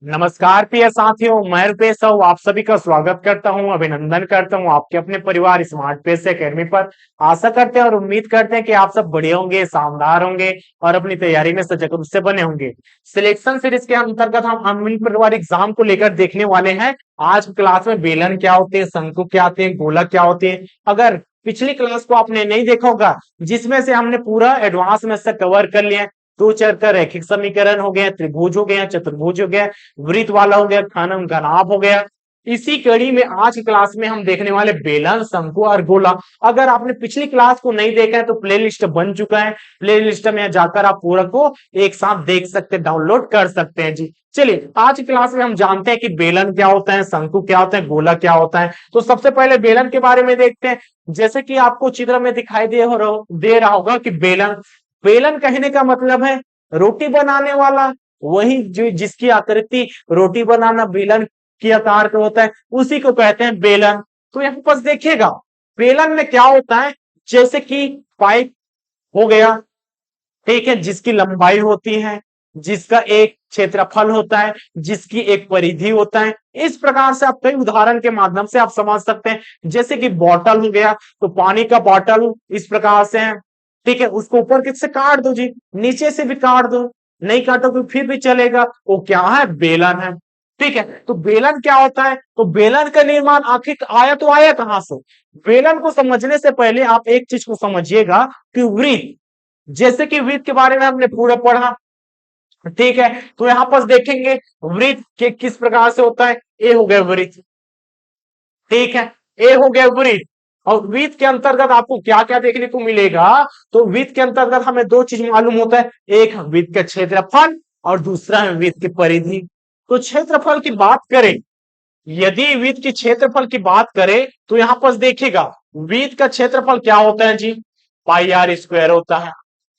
नमस्कार प्रिय साथियों, मैं रुपेश साहू आप सभी का स्वागत करता हूं, अभिनंदन करता हूं आपके अपने परिवार स्मार्ट पेस अकेडमी पर। आशा करते हैं और उम्मीद करते हैं कि आप सब बढ़िया होंगे, शानदार होंगे और अपनी तैयारी में सजग रूप से बने होंगे। सिलेक्शन सीरीज के अंतर्गत हम अमिल परिवार एग्जाम को लेकर देखने वाले हैं। आज क्लास में बेलन क्या होते हैं, शंकु क्या होते हैं, गोला क्या होते हैं। अगर पिछली क्लास को आपने नहीं देखा होगा, जिसमें से हमने पूरा एडवांस में से कवर कर लिया, दो चर का रैखिक समीकरण हो गया, त्रिभुज हो गया, चतुर्भुज हो गया, वृत्त वाला हो गया, घनम घनाभ हो गया। इसी कड़ी में आज की क्लास में हम देखने वाले बेलन, शंकु और गोला। अगर आपने पिछली क्लास को नहीं देखा है तो प्लेलिस्ट बन चुका है, प्लेलिस्ट में जाकर आप पूरा को एक साथ देख सकते हैं, डाउनलोड कर सकते हैं जी। चलिए आज की क्लास में हम जानते हैं कि बेलन क्या होता है, शंकु क्या होता है, गोला क्या होता है। तो सबसे पहले बेलन के बारे में देखते हैं। जैसे कि आपको चित्र में दिखाई दे रहा होगा कि बेलन बेलन कहने का मतलब है रोटी बनाने वाला, वही जो जिसकी आकृति रोटी बनाना बेलन की आकार का होता है, उसी को कहते हैं बेलन। तो यहाँ पर देखिएगा बेलन में क्या होता है, जैसे कि पाइप हो गया, ठीक है, जिसकी लंबाई होती है, जिसका एक क्षेत्रफल होता है, जिसकी एक परिधि होता है। इस प्रकार से आप कई उदाहरण के माध्यम से आप समझ सकते हैं। जैसे कि बॉटल हो गया, तो पानी का बॉटल इस प्रकार से है, ठीक है, उसको ऊपर किससे काट दो जी, नीचे से भी काट दो, नहीं काटोगे फिर भी चलेगा, वो क्या है, बेलन है। ठीक है, तो बेलन क्या होता है, तो बेलन का निर्माण आखिर आया तो आया कहां से। बेलन को समझने से पहले आप एक चीज को समझिएगा कि वृत्त, जैसे कि वृत्त के बारे में हमने पूरा पढ़ा, ठीक है, तो यहां पर देखेंगे वृत्त के किस प्रकार से होता है। ए हो गया वृत्त, ठीक है, ए हो गया वृत्त। और वृत्त के अंतर्गत आपको क्या क्या देखने को मिलेगा, तो वृत्त के अंतर्गत हमें दो चीज मालूम होता है, एक वृत्त का क्षेत्रफल और दूसरा है वृत्त की परिधि। तो क्षेत्रफल की बात करें, यदि वृत्त की क्षेत्रफल की बात करें तो यहां पर देखिएगा वृत्त का क्षेत्रफल क्या होता है जी, पाई आर स्क्वायर होता है,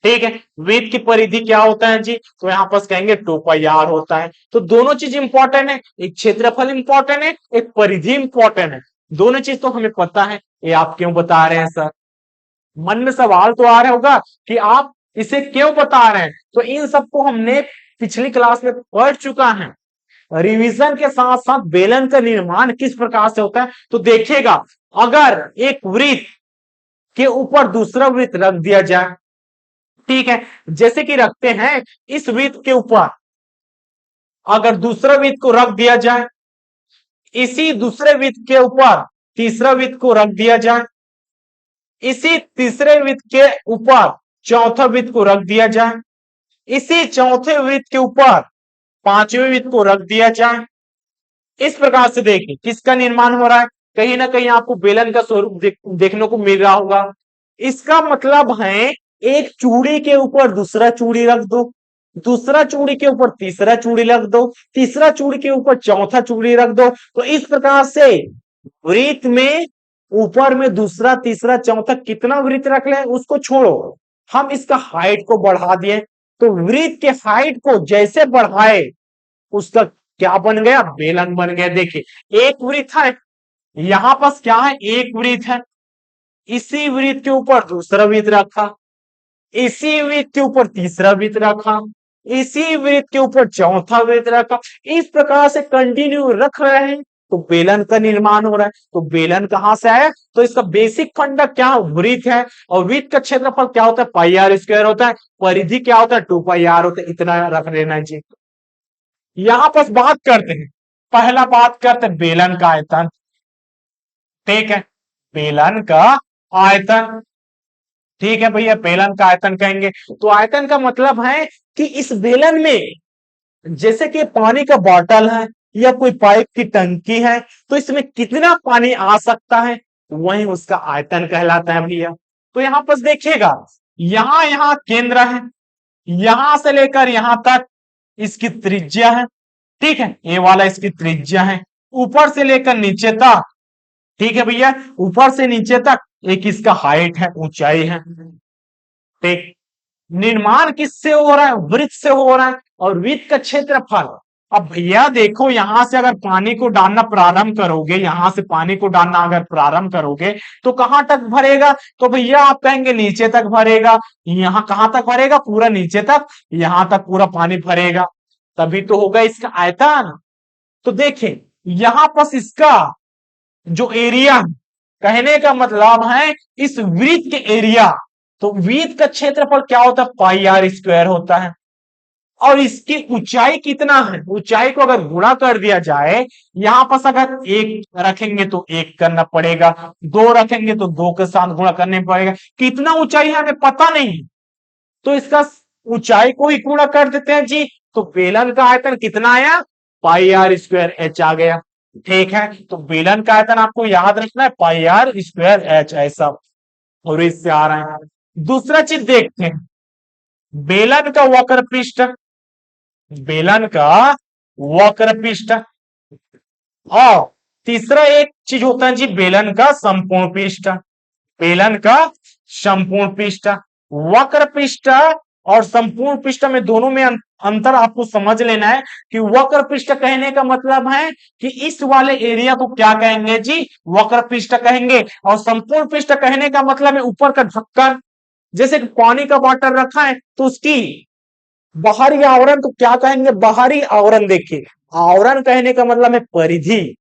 ठीक है। वृत्त की परिधि क्या होता है जी, तो यहां पर कहेंगे 2 पाई आर होता है। तो दोनों चीज इंपॉर्टेंट है, एक क्षेत्रफल इंपॉर्टेंट है, एक परिधि इंपॉर्टेंट है। दोनों चीज तो हमें पता है, ये आप क्यों बता रहे हैं सर। मन में सवाल तो आ रहा होगा कि आप इसे क्यों बता रहे हैं, तो इन सबको हमने पिछली क्लास में पढ़ चुका है। रिवीजन के साथ साथ बेलन का निर्माण किस प्रकार से होता है, तो देखिएगा अगर एक वृत्त के ऊपर दूसरा वृत्त रख दिया जाए, ठीक है, जैसे कि रखते हैं, इस वृत्त के ऊपर अगर दूसरा वृत्त को रख दिया जाए, इसी दूसरे वृत्त के ऊपर तीसरा वृत्त को रख दिया जाए, इसी तीसरे वृत्त के ऊपर चौथा वृत्त को रख दिया जाए, इसी चौथे वृत्त के ऊपर पांचवें वृत्त को रख दिया जाए, इस प्रकार से देखिए किसका निर्माण हो रहा है, कहीं ना कहीं आपको बेलन का स्वरूप देखने को मिल रहा होगा। इसका मतलब है एक चूड़ी के ऊपर दूसरा चूड़ी रख दो, दूसरा चूड़ी के ऊपर तीसरा चूड़ी रख दो, तीसरा चूड़ी के ऊपर चौथा चूड़ी रख दो। तो इस प्रकार से वृत्त में ऊपर में दूसरा तीसरा चौथा कितना वृत्त रख ले उसको छोड़ो, हम इसका हाइट को बढ़ा दिए, तो वृत्त के हाइट को जैसे बढ़ाए उसका क्या बन गया, बेलन बन गया। देखिए एक वृत्त है, यहां पास क्या है, एक वृत्त है, इसी वृत्त के ऊपर दूसरा वृत्त रखा, इसी वृत्त के ऊपर तीसरा वृत्त रखा, इसी वृत्त के ऊपर चौथा वृत्त रखा, इस प्रकार से कंटिन्यू रख रहे हैं, तो बेलन का निर्माण हो रहा है। तो बेलन कहां से आया, तो इसका बेसिक फंडा क्या वृत्त है, और वृत्त का क्षेत्रफल क्या होता है, पाई आर स्क्वायर होता है, परिधि क्या होता है, 2 पाई आर होता है। इतना रख लेना जी। यहां पर बात करते हैं, पहला बात करते हैं बेलन का आयतन, ठीक है, बेलन का आयतन, ठीक है भैया, बेलन का आयतन कहेंगे। तो आयतन का मतलब है कि इस बेलन में, जैसे कि पानी का बॉटल है या कोई पाइप की टंकी है, तो इसमें कितना पानी आ सकता है, वही उसका आयतन कहलाता है भैया। तो यहां पर देखिएगा, यहां केंद्र है, यहां से लेकर यहां तक इसकी त्रिज्या है, ठीक है, ये वाला इसकी त्रिज्या है, ऊपर से लेकर नीचे तक, ठीक है भैया, ऊपर से नीचे तक एक इसका हाइट है, ऊंचाई है, ठीक। निर्माण किससे हो रहा है, वृत्त से हो रहा है, और वृत्त का क्षेत्रफल। अब भैया देखो, यहां से अगर पानी को डालना प्रारंभ करोगे, यहां से पानी को डालना अगर प्रारंभ करोगे तो कहां तक भरेगा, तो भैया आप कहेंगे नीचे तक भरेगा। यहां कहां तक भरेगा, पूरा नीचे तक, यहां तक पूरा पानी भरेगा। तभी तो होगा इसका आयतन। तो देखें यहां पर इसका जो एरिया, कहने का मतलब है इस वृत्त के एरिया, तो वृत्त का क्षेत्रफल क्या होता है, पाई आर स्क्वायर होता है। और इसकी ऊंचाई कितना है, ऊंचाई को अगर गुणा कर दिया जाए, यहां पर अगर एक रखेंगे तो एक करना पड़ेगा, दो रखेंगे तो दो के साथ गुणा करने पड़ेगा। कितना ऊंचाई है हमें पता नहीं, तो इसका ऊंचाई को ही गुणा कर देते हैं जी। तो बेलन का आयतन कितना आया, पाई आर स्क्वायर एच आ गया। ठीक है, तो बेलन का आयतन आपको याद रखना है पाई आर स्क्वायर एच, ऐसा और इससे आ रहा है। दूसरा चीज देखते हैं, बेलन का वक्र पृष्ठ, बेलन का वक्र पृष्ठ। और तीसरा एक चीज होता है जी बेलन का संपूर्ण पृष्ठ, बेलन का संपूर्ण पृष्ठ। वक्र पृष्ठ और संपूर्ण पृष्ठ में दोनों में अंतर आपको समझ लेना है कि वक्र पृष्ठ कहने का मतलब है कि इस वाले एरिया को क्या कहेंगे जी, वक्र पृष्ठ कहेंगे। और संपूर्ण पृष्ठ कहने का मतलब है ऊपर का ढक्कन, जैसे पानी का बॉटल रखा है तो उसकी बाहरी आवरण को क्या कहेंगे, बाहरी आवरण। देखिए आवरण कहने का मतलब है परिधि,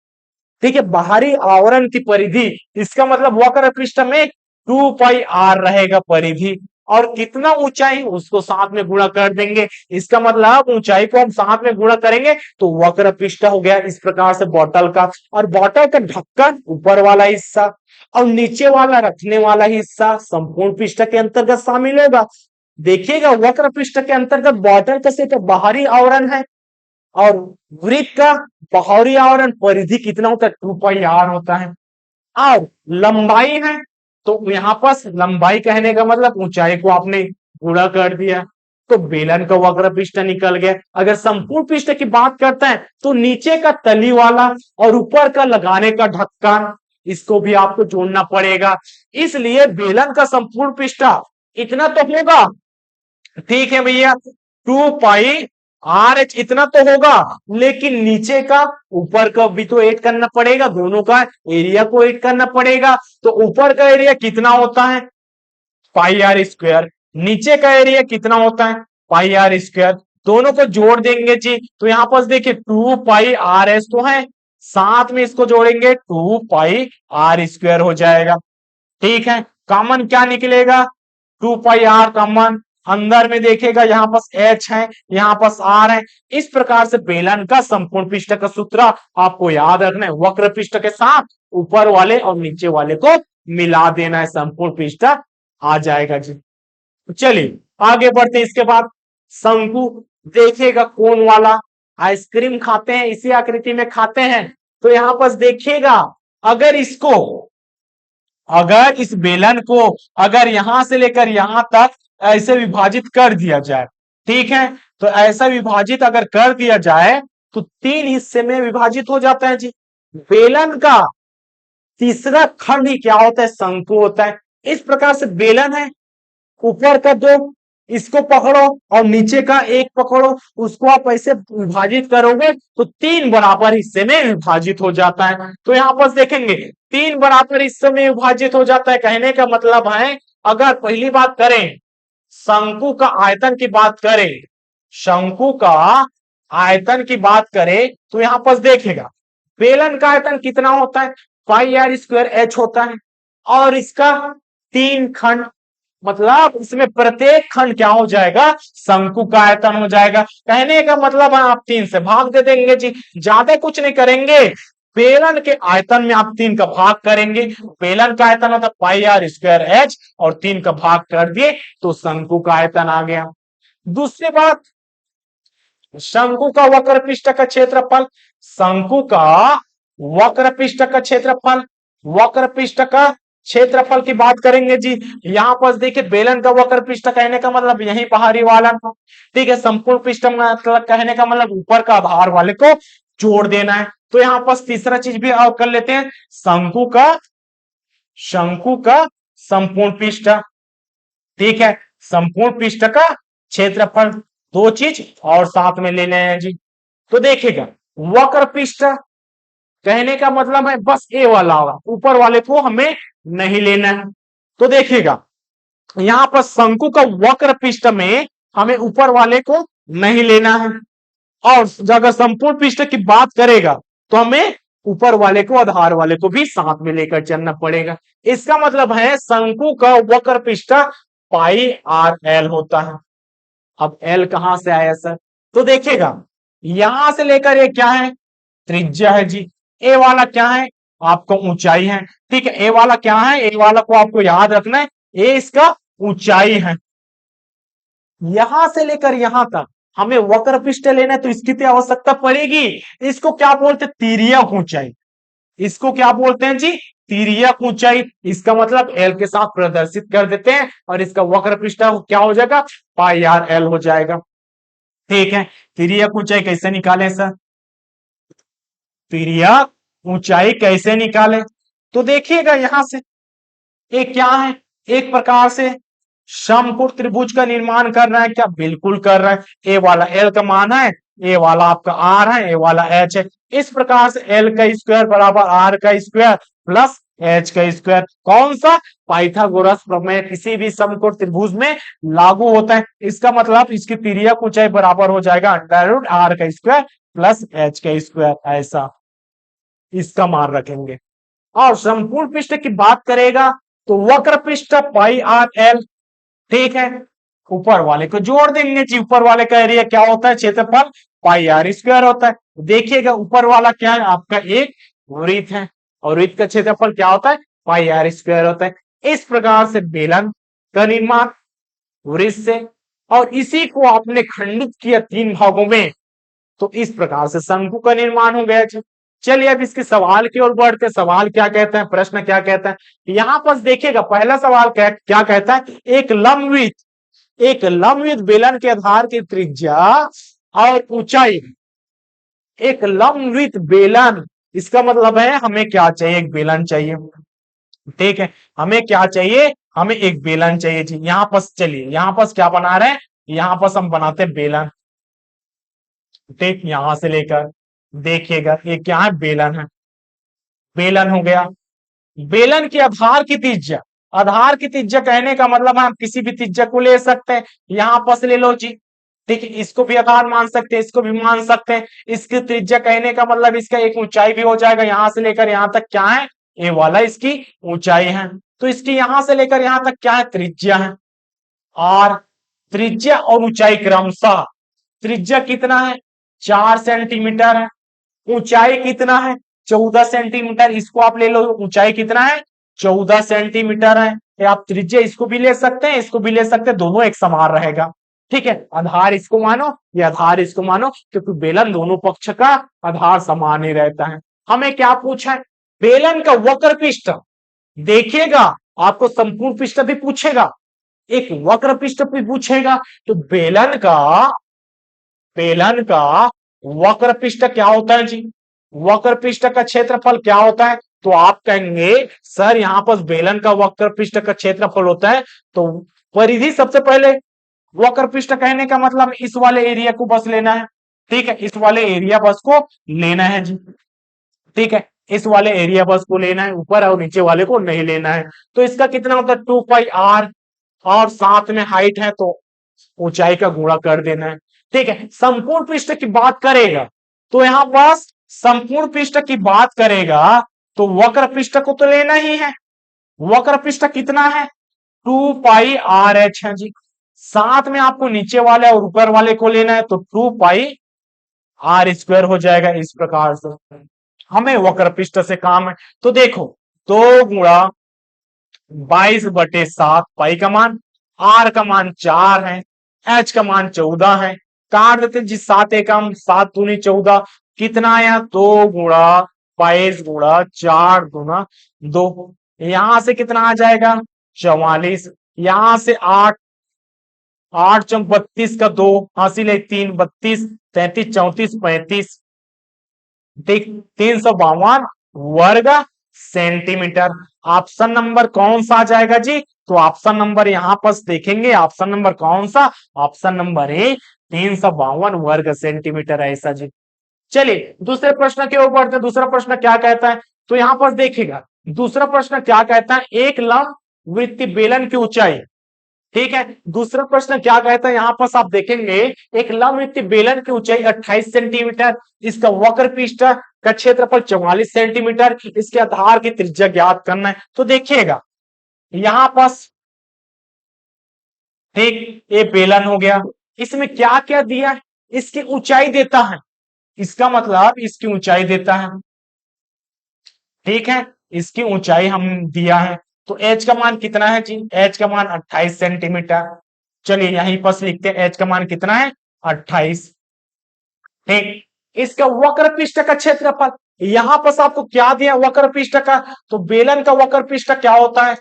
ठीक है, बाहरी आवरण की परिधि, इसका मतलब वक्र पृष्ठ में 2 पाई आर रहेगा परिधि। और कितना ऊंचाई उसको साथ में गुणा कर देंगे, इसका मतलब ऊंचाई को हम साथ में गुणा करेंगे तो वक्र पृष्ठ हो गया। इस प्रकार से बॉटल का, और बॉटल का ढक्कन ऊपर वाला हिस्सा और नीचे वाला रखने वाला हिस्सा संपूर्ण पृष्ठ के अंतर्गत शामिल होगा। देखिएगा वक्र पृष्ठ के अंतर्गत बॉटल का सिर्फ बाहरी आवरण है, और वृत्त का बाहरी आवरण परिधि कितना होता है, 2 पाई आर होता है। और लंबाई है तो यहां पर लंबाई कहने का मतलब ऊंचाई को आपने गुणा कर दिया, तो बेलन का वक्र पृष्ठ निकल गया। अगर संपूर्ण पृष्ठ की बात करते हैं तो नीचे का तली वाला और ऊपर का लगाने का ढक्कन, इसको भी आपको जोड़ना पड़ेगा। इसलिए बेलन का संपूर्ण पृष्ठ इतना तो होगा, ठीक है भैया, 2 पाई आर एच इतना तो होगा, लेकिन नीचे का ऊपर का भी तो ऐड करना पड़ेगा, दोनों का एरिया को ऐड करना पड़ेगा। तो ऊपर का एरिया कितना होता है, पाई आर स्क्वायर, नीचे का एरिया कितना होता है, पाई आर स्क्वायर। दोनों को जोड़ देंगे जी, तो यहां पर देखिए 2 पाई आर एस तो है, साथ में इसको जोड़ेंगे 2 पाई आर स्क्वायर हो जाएगा। ठीक है, कॉमन क्या निकलेगा, 2 पाई आर कॉमन, अंदर में देखेगा यहाँ पास एच है, यहाँ पास आर है। इस प्रकार से बेलन का संपूर्ण पृष्ठ का सूत्र आपको याद रखना है, वक्र पृष्ठ के साथ ऊपर वाले और नीचे वाले को मिला देना है, संपूर्ण पृष्ठ आ जाएगा जी। चलिए आगे बढ़ते हैं। इसके बाद शंकु, देखिएगा कोन वाला, आइसक्रीम खाते हैं इसी आकृति में खाते हैं, तो यहां पर देखिएगा अगर इसको, अगर इस बेलन को अगर यहां से लेकर यहां तक ऐसे विभाजित कर दिया जाए, ठीक है, तो ऐसा विभाजित अगर कर दिया जाए तो 3 हिस्से में विभाजित हो जाता है जी। बेलन का तीसरा खंड ही क्या होता है, शंकु होता है। इस प्रकार से बेलन है, ऊपर का 2 इसको पकड़ो और नीचे का 1 पकड़ो, उसको आप ऐसे विभाजित करोगे तो 3 बराबर हिस्से में विभाजित हो जाता है। तो यहां पर देखेंगे 3 बराबर हिस्से में विभाजित हो जाता है, कहने का मतलब है अगर पहली बात करें शंकु का आयतन की बात करें, शंकु का आयतन की बात करें तो यहां पर देखेगा बेलन का आयतन कितना होता है, पाई आर स्क्वायर एच होता है। और इसका 3 खंड, मतलब इसमें प्रत्येक खंड क्या हो जाएगा, शंकु का आयतन हो जाएगा। कहने का मतलब है आप 3 से भाग दे देंगे जी, ज्यादा कुछ नहीं करेंगे, बेलन के आयतन में आप 3 का भाग करेंगे। बेलन का आयतन होता है पाई आर स्क्वायर एच, और 3 का भाग कर दिए तो शंकु का आयतन आ गया। दूसरी बात, शंकु का वक्र पृष्ठ का क्षेत्रफल, शंकु का वक्र पृष्ठ का क्षेत्रफल, वक्र पृष्ठ का क्षेत्रफल की बात करेंगे जी। यहां पर देखिए बेलन का वक्र पृष्ठ कहने का मतलब यही बाहरी वाला, ठीक है, संपूर्ण पृष्ठ मतलब कहने का मतलब ऊपर का बाहर वाले को जोड़ देना है। तो यहां पर तीसरा चीज भी और कर लेते हैं, शंकु का संपूर्ण पृष्ठ, ठीक है, संपूर्ण पृष्ठ का क्षेत्रफल, 2 चीज और साथ में लेने हैं जी। तो देखिएगा वक्र पृष्ठ कहने का मतलब है बस ए वाला होगा, ऊपर वाले को हमें नहीं लेना है। तो देखिएगा यहां पर शंकु का वक्र पृष्ठ में हमें ऊपर वाले को नहीं लेना है, और अगर संपूर्ण पृष्ठ की बात करेगा तो हमें ऊपर वाले को आधार वाले को भी साथ में लेकर चलना पड़ेगा। इसका मतलब है शंकु का वक्र पृष्ठ पाई आर एल होता है। अब एल कहां से आया सर? तो देखिएगा यहां से लेकर ये क्या है? त्रिज्या है जी। ए वाला क्या है? आपको ऊंचाई है। ठीक है, ए वाला क्या है? ए वाला को आपको याद रखना है, ए इसका ऊंचाई है। यहां से लेकर यहां तक हमें वक्र पृष्ठ लेना है तो इसकी तो आवश्यकता पड़ेगी। इसको क्या बोलते हैं? तिर्यक ऊंचाई। इसको क्या बोलते हैं जी? तिर्यक ऊंचाई। इसका मतलब एल के साथ प्रदर्शित कर देते हैं और इसका वक्र पृष्ठ क्या हो जाएगा? पाई आर एल हो जाएगा। ठीक है, तिर्यक ऊंचाई कैसे निकालें सर? तिर्यक ऊंचाई कैसे निकालें? तो देखिएगा यहां से एक क्या है? एक प्रकार से समकोण त्रिभुज का निर्माण कर रहा है क्या? बिल्कुल कर रहा है। ए वाला एल का मान है, ए वाला आपका आर है, ए वाला एच है। इस प्रकार से एल का स्क्वायर बराबर आर का स्क्वायर प्लस एच का स्क्वायर। कौन सा? पाइथागोरस प्रमेय किसी भी समकोण त्रिभुज में लागू होता है। इसका मतलब इसकी तिर्यक ऊंचाई बराबर हो जाएगा अंडर रूट आर का स्क्वायर प्लस एच का स्क्वायर। ऐसा इसका मान रखेंगे। और संपूर्ण पृष्ठ की बात करेगा तो वक्र पृष्ठ पाई आर एल। ठीक है, ऊपर वाले को जोड़ देंगे जी। ऊपर वाले का एरिया क्या होता है? क्षेत्रफल पाई आर स्क्वायर होता है। देखिएगा ऊपर वाला क्या है? आपका एक वृत्त है और वृत्त का क्षेत्रफल क्या होता है? पाई आर स्क्वायर होता है। इस प्रकार से बेलन का निर्माण वृत्त से, और इसी को आपने खंडित किया तीन भागों में, तो इस प्रकार से शंकु का निर्माण हो गया। चलिए अब इसके सवाल की ओर बढ़ते। सवाल क्या कहता है? प्रश्न क्या कहता है? यहां पर देखिएगा पहला सवाल क्या कहता है? एक लंबवृत्त बेलन के आधार की त्रिज्या और ऊंचाई। एक लंबवृत्त बेलन, इसका मतलब है हमें क्या चाहिए? एक बेलन चाहिए। ठीक है, हमें क्या चाहिए? हमें एक बेलन चाहिए जी। यहां पर चलिए, यहां पर क्या बना रहे हैं? यहां पर हम बनाते हैं बेलन। ठीक, यहां से लेकर देखिएगा ये क्या है? बेलन है। बेलन हो गया। बेलन की आधार की त्रिज्या, आधार की त्रिज्या कहने का मतलब है हम किसी भी त्रिज्या को ले सकते हैं। यहां पर से ले लो जी। ठीक है, इसको भी आधार मान सकते हैं, इसको भी मान सकते हैं। इसकी त्रिज्या कहने का मतलब इसका एक ऊंचाई भी हो जाएगा। यहां से लेकर यहां तक क्या है? ये वाला इसकी ऊंचाई है। तो इसकी यहां से लेकर यहां तक क्या है? त्रिज्या है। और त्रिज्या और ऊंचाई क्रमशः, त्रिज्या कितना है? 4 सेंटीमीटर है। ऊंचाई कितना है? 14 सेंटीमीटर। इसको आप ले लो, ऊंचाई कितना है? 14 सेंटीमीटर है। या आप त्रिज्या इसको भी ले सकते हैं, इसको भी ले सकते हैं, दोनों एक समान रहेगा। ठीक है, आधार इसको मानो या आधार इसको मानो, क्योंकि बेलन दोनों पक्ष का आधार समान ही रहता है। हमें क्या पूछा है? बेलन का वक्र पृष्ठ। देखिएगा आपको संपूर्ण पृष्ठ भी पूछेगा, एक वक्र पृष्ठ भी पूछेगा। तो बेलन का वक्र पृष्ठ क्या होता है जी? वक्र पृष्ठ का क्षेत्रफल क्या होता है? तो आप कहेंगे सर यहां पर बेलन का वक्र पृष्ठ का क्षेत्रफल होता है तो परिधि, सबसे पहले वक्र पृष्ठ कहने का मतलब इस वाले एरिया को बस लेना है। ठीक है, इस वाले एरिया बस को लेना है जी। ठीक है, इस वाले एरिया बस को लेना है, ऊपर और नीचे वाले को नहीं लेना है। तो इसका कितना होता है? 2 पाई आर, और साथ में हाइट है तो ऊंचाई का गुणा कर देना है। ठीक है, संपूर्ण पृष्ठ की बात करेगा तो यहां पास संपूर्ण पृष्ठ की बात करेगा तो वक्र पृष्ठ को तो लेना ही है। वक्र पृष्ठ कितना है? 2 पाई आर एच है जी। साथ में आपको नीचे वाले और ऊपर वाले को लेना है तो 2 पाई आर स्क्वायर हो जाएगा। इस प्रकार से हमें वक्र पृष्ठ से काम है। तो देखो 2 गुणा 22/7 पाई का मान, आर का मान 4 है, एच का मान 14 है। काट देते जिस 7 एकम 7 दूनी 14, कितना आया? 2 गुणा 22 गुणा 4 गुणा 2। यहां से कितना आ जाएगा? 44। यहां से 8, 8 × 32 का 2 हासिल है 3, 32, 33, 34, 35। ठीक, 352 वर्ग सेंटीमीटर। ऑप्शन नंबर कौन सा आ जाएगा जी? तो ऑप्शन नंबर यहां पर देखेंगे, ऑप्शन नंबर कौन सा? ऑप्शन नंबर ए, 352 वर्ग सेंटीमीटर। ऐसा जी। चलिए दूसरे प्रश्न के ऊपर बढ़ते। दूसरा प्रश्न क्या कहता है? तो यहां पर देखिएगा दूसरा प्रश्न क्या कहता है? एक लंब वृत्तीय बेलन की ऊंचाई, ठीक है। दूसरा प्रश्न क्या कहता है, यहां पर आप देखेंगे एक लंबवृत्तीय बेलन की ऊंचाई 28 सेंटीमीटर, इसका वक्र पृष्ठ का क्षेत्रफल 44 सेंटीमीटर, इसके आधार की त्रिज्या ज्ञात करना है। तो देखिएगा यहां पर, ठीक, ये बेलन हो गया, इसमें क्या क्या दिया है, इसकी ऊंचाई देता है, इसका मतलब इसकी ऊंचाई देता है, ठीक है, इसकी ऊंचाई हम दिया है। तो एच का मान कितना है जी, एच का मान 28 सेंटीमीटर। चलिए यहीं पर लिखते हैं एच का मान कितना है, 28। ठीक, इसका वक्र पृष्ठ का क्षेत्रफल, यहां पर आपको क्या दिया वक्र पृष्ठ का, तो बेलन का वक्र पृष्ठ क्या होता है,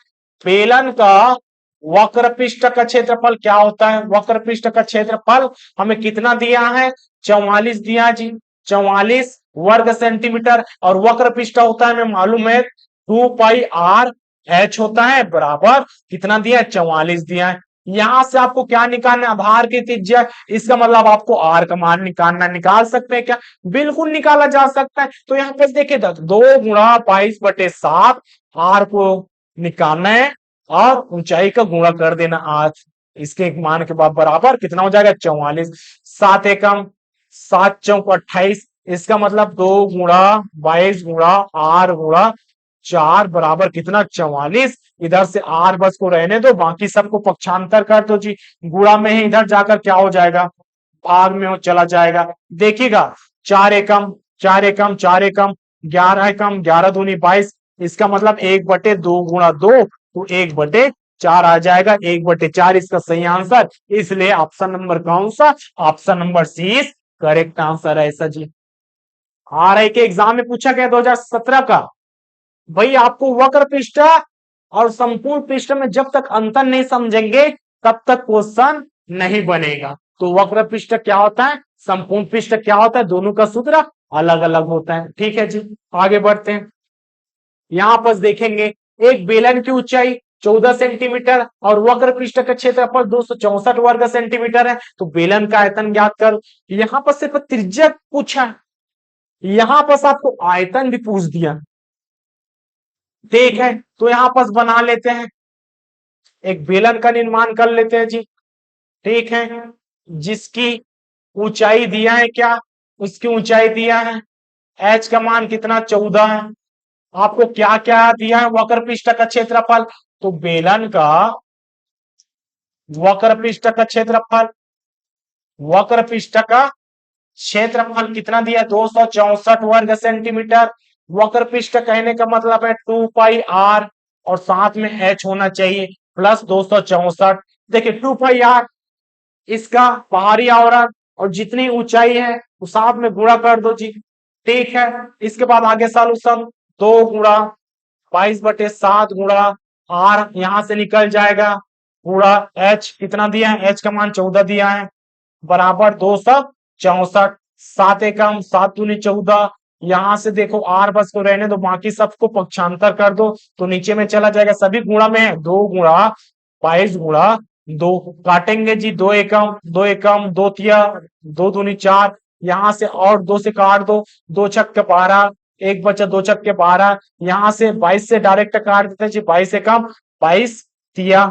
बेलन का वक्र पृष्ठ का क्षेत्रफल क्या होता है, वक्र पृष्ठ का क्षेत्रफल हमें कितना दिया है, 44 दिया जी, 44 वर्ग सेंटीमीटर, और वक्र पृष्ठ होता है हमें मालूम है 2 पाई r h होता है, बराबर कितना दिया है, 44 दिया है। यहां से आपको क्या निकालना है, आधार की त्रिज्या, इसका मतलब आपको आर का मान निकालना, निकाल सकते हैं क्या, बिल्कुल निकाला जा सकता है। तो यहाँ पर देखिए 2 × 22/7 आर को निकालना है और ऊंचाई का गुणा कर देना आज, इसके एक मान के बाद बराबर कितना हो जाएगा, 44। 7 एकम 7 चौक 28, इसका मतलब 2 × 22 × r × 4 बराबर कितना, 44। इधर से आर बस को रहने दो, बाकी सबको पक्षांतर कर दो जी, गुणा में ही इधर जाकर क्या हो जाएगा, भाग में हो चला जाएगा। देखिएगा 4 एकम 4 एकम 4 एकम 11 एकम 11 दूनी 22, इसका मतलब 1/2 × 2, तो 1/4 आ जाएगा, 1/4 इसका सही आंसर, इसलिए ऑप्शन नंबर कौन सा, option number C correct answer है ऐसा जी। आरआई के एग्जाम में पूछा गया 2017 का, भाई आपको वक्र पृष्ठ और संपूर्ण पृष्ठ में जब तक अंतर नहीं समझेंगे तब तक क्वेश्चन नहीं बनेगा। तो वक्र पृष्ठ क्या होता है, संपूर्ण पृष्ठ क्या होता है, दोनों का सूत्र अलग अलग होता है। ठीक है जी, आगे बढ़ते हैं। यहां पर देखेंगे एक बेलन की ऊंचाई 14 सेंटीमीटर और वक्र पृष्ठ का क्षेत्रफल 264 वर्ग सेंटीमीटर है, तो बेलन का आयतन ज्ञात करो। यहां पर सिर्फ त्रिज्या पूछा, यहां पर आपको आयतन भी पूछ दिया, ठीक है। तो यहां पर बना लेते हैं, एक बेलन का निर्माण कर लेते हैं जी, ठीक है, जिसकी ऊंचाई दिया है क्या, उसकी ऊंचाई दिया है, एच का मान कितना 14 है, आपको क्या क्या दिया है, वक्र पृष्ठ का क्षेत्रफल, तो बेलन का वक्र पृष्ठ का क्षेत्रफल, वक्र पृष्ठ का क्षेत्रफल कितना दिया, 264 वर्ग सेंटीमीटर। वक्र पृष्ठ कहने का मतलब है 2 पाई r, और साथ में h होना चाहिए, प्लस 264। देखिए 2 पाई r इसका बाहरी आवरण और जितनी ऊंचाई है वो साथ में गुणा कर दो जी, ठीक है। इसके बाद आगे सॉल्यूशन, 2 × 22/7 गुणा r यहां से निकल जाएगा, गुणा h कितना दिया है, h का मान 14 दिया है, बराबर 264। 7 एकम 7 दूनी 14, यहां से देखो आर बस को रहने दो, बाकी सबको पक्षांतर कर दो, तो नीचे में चला जाएगा, सभी गुणा में है, 2 × 22 × 2 काटेंगे जी, 2 एकम 2 एकम 2 तिया 2 दूनी 4, यहां से और 2 से काट दो, 2 छक्के 12, एक बचा 2 छक्के 12, यहां से 22 से डायरेक्ट काट देते हैं जी, 22 एकम 22 तिया,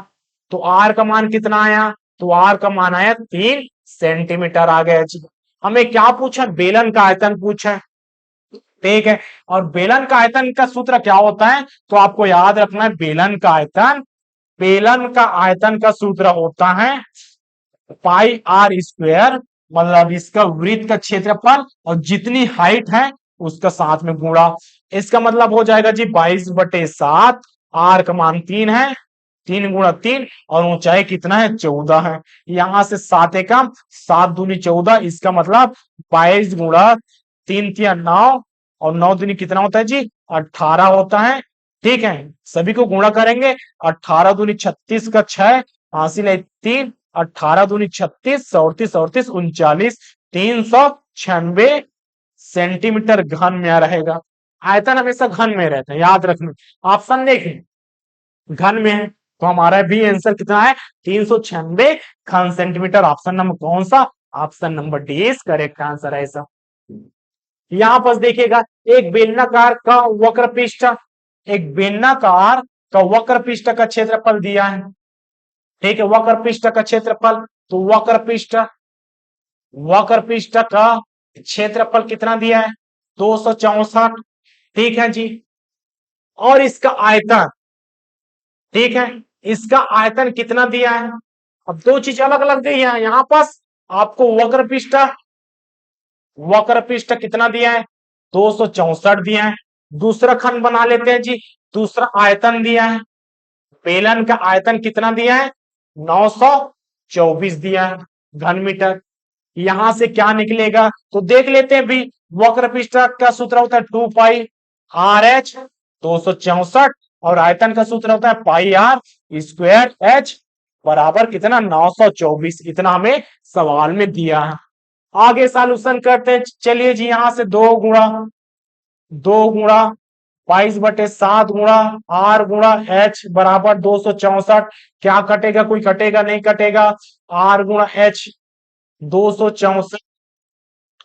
तो आर का मान कितना आया, तो आर का मान आया 3 सेंटीमीटर आ गया जी। हमें क्या पूछा, बेलन का आयतन पूछा, ठीक है। और बेलन का आयतन का सूत्र क्या होता है, तो आपको याद रखना है, बेलन का आयतन का सूत्र होता है πr², मतलब इसका वृत्त का क्षेत्रफल और जितनी हाइट है उसका साथ में गुणा, इसका मतलब हो जाएगा जी 22/7, आर का मान 3 है, 3 × 3, और ऊंचाई कितना है, 14 है। यहां से 7 एकम 7 दूनी 14, इसका मतलब 22 × 3 तिया 9, और 9 दूनी कितना होता है जी, 18 होता है, ठीक है। सभी को गुणा करेंगे, 18 दूनी 36 का 6, हासिल है 3, 18 दूनी 36, 37 38 39, 396 सेंटीमीटर घन में रहेगा। आयतन हमेशा घन में रहता है, याद रखना। ऑप्शन देखें, घन में है, तो हमारा भी आंसर कितना है, 396 घन सेंटीमीटर। ऑप्शन नंबर कौन सा, option number D is correct answer है ऐसा। यहां पर देखिएगा एक बेलनाकार का वक्र पृष्ठ, एक बेलनाकार का वक्र पृष्ठ का क्षेत्रफल दिया है, ठीक है, वक्र पृष्ठ का क्षेत्रफल, तो वक्र पृष्ठ का क्षेत्रफल कितना दिया है, 264। ठीक है जी। और इसका आयतन, ठीक है, इसका आयतन कितना दिया है। अब दो चीज अलग अलग दी है यहां पास आपको। वक्र पृष्ठ कितना दिया है, 264 दिया है। दूसरा खंड बना लेते हैं जी। दूसरा आयतन दिया है, बेलन का आयतन कितना दिया है, 924 दिया है घन मीटर। यहां से क्या निकलेगा तो देख लेते हैं भी। वक्र पृष्ठ का सूत्र होता है 2 पाई RH 264, और आयतन का सूत्र होता है पाई R² H बराबर कितना, 924। इतना हमें सवाल में दिया है। आगे सॉल्यूशन करते हैं। चलिए जी, यहां से 2 गुणा 22/7 गुणा R×H बराबर 264। क्या कटेगा, कोई कटेगा नहीं कटेगा। R×H 264,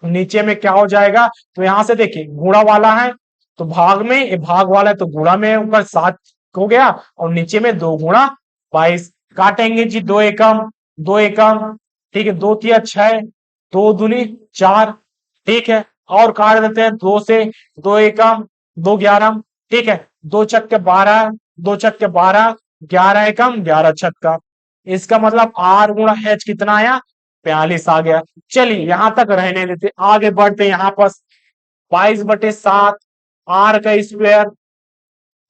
नीचे में क्या हो जाएगा, तो यहां से देखिए गुणा वाला है तो भाग में, ये भाग वाला है तो गुणा में, ऊपर 7 हो गया और नीचे में 2 गुणा 22। काटेंगे जी, 2 एकम, ठीक है, 2 तिया 6, 2 दूनी 4। ठीक है, और काट देते हैं 2 से, 2 एकम 2 11, ठीक है, 2 छक्के 12, 2 छक्के 12, 11 एकम 11 छक्का। इसका मतलब R×H कितना आया, 42 आ गया। चलिए यहां तक रहने देते, आगे बढ़ते यहां पर 22/7 R²।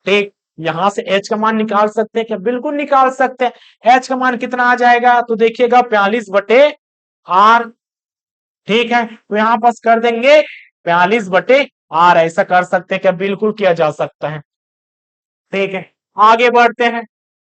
ठीक, यहां से H का मान निकाल सकते हैं क्या, बिल्कुल निकाल सकते हैं। H का मान कितना आ जाएगा तो देखिएगा 42/R। ठीक है, तो यहां पर कर देंगे 42/R, ऐसा कर सकते हैं क्या, बिल्कुल किया जा सकता है। ठीक है, आगे बढ़ते हैं।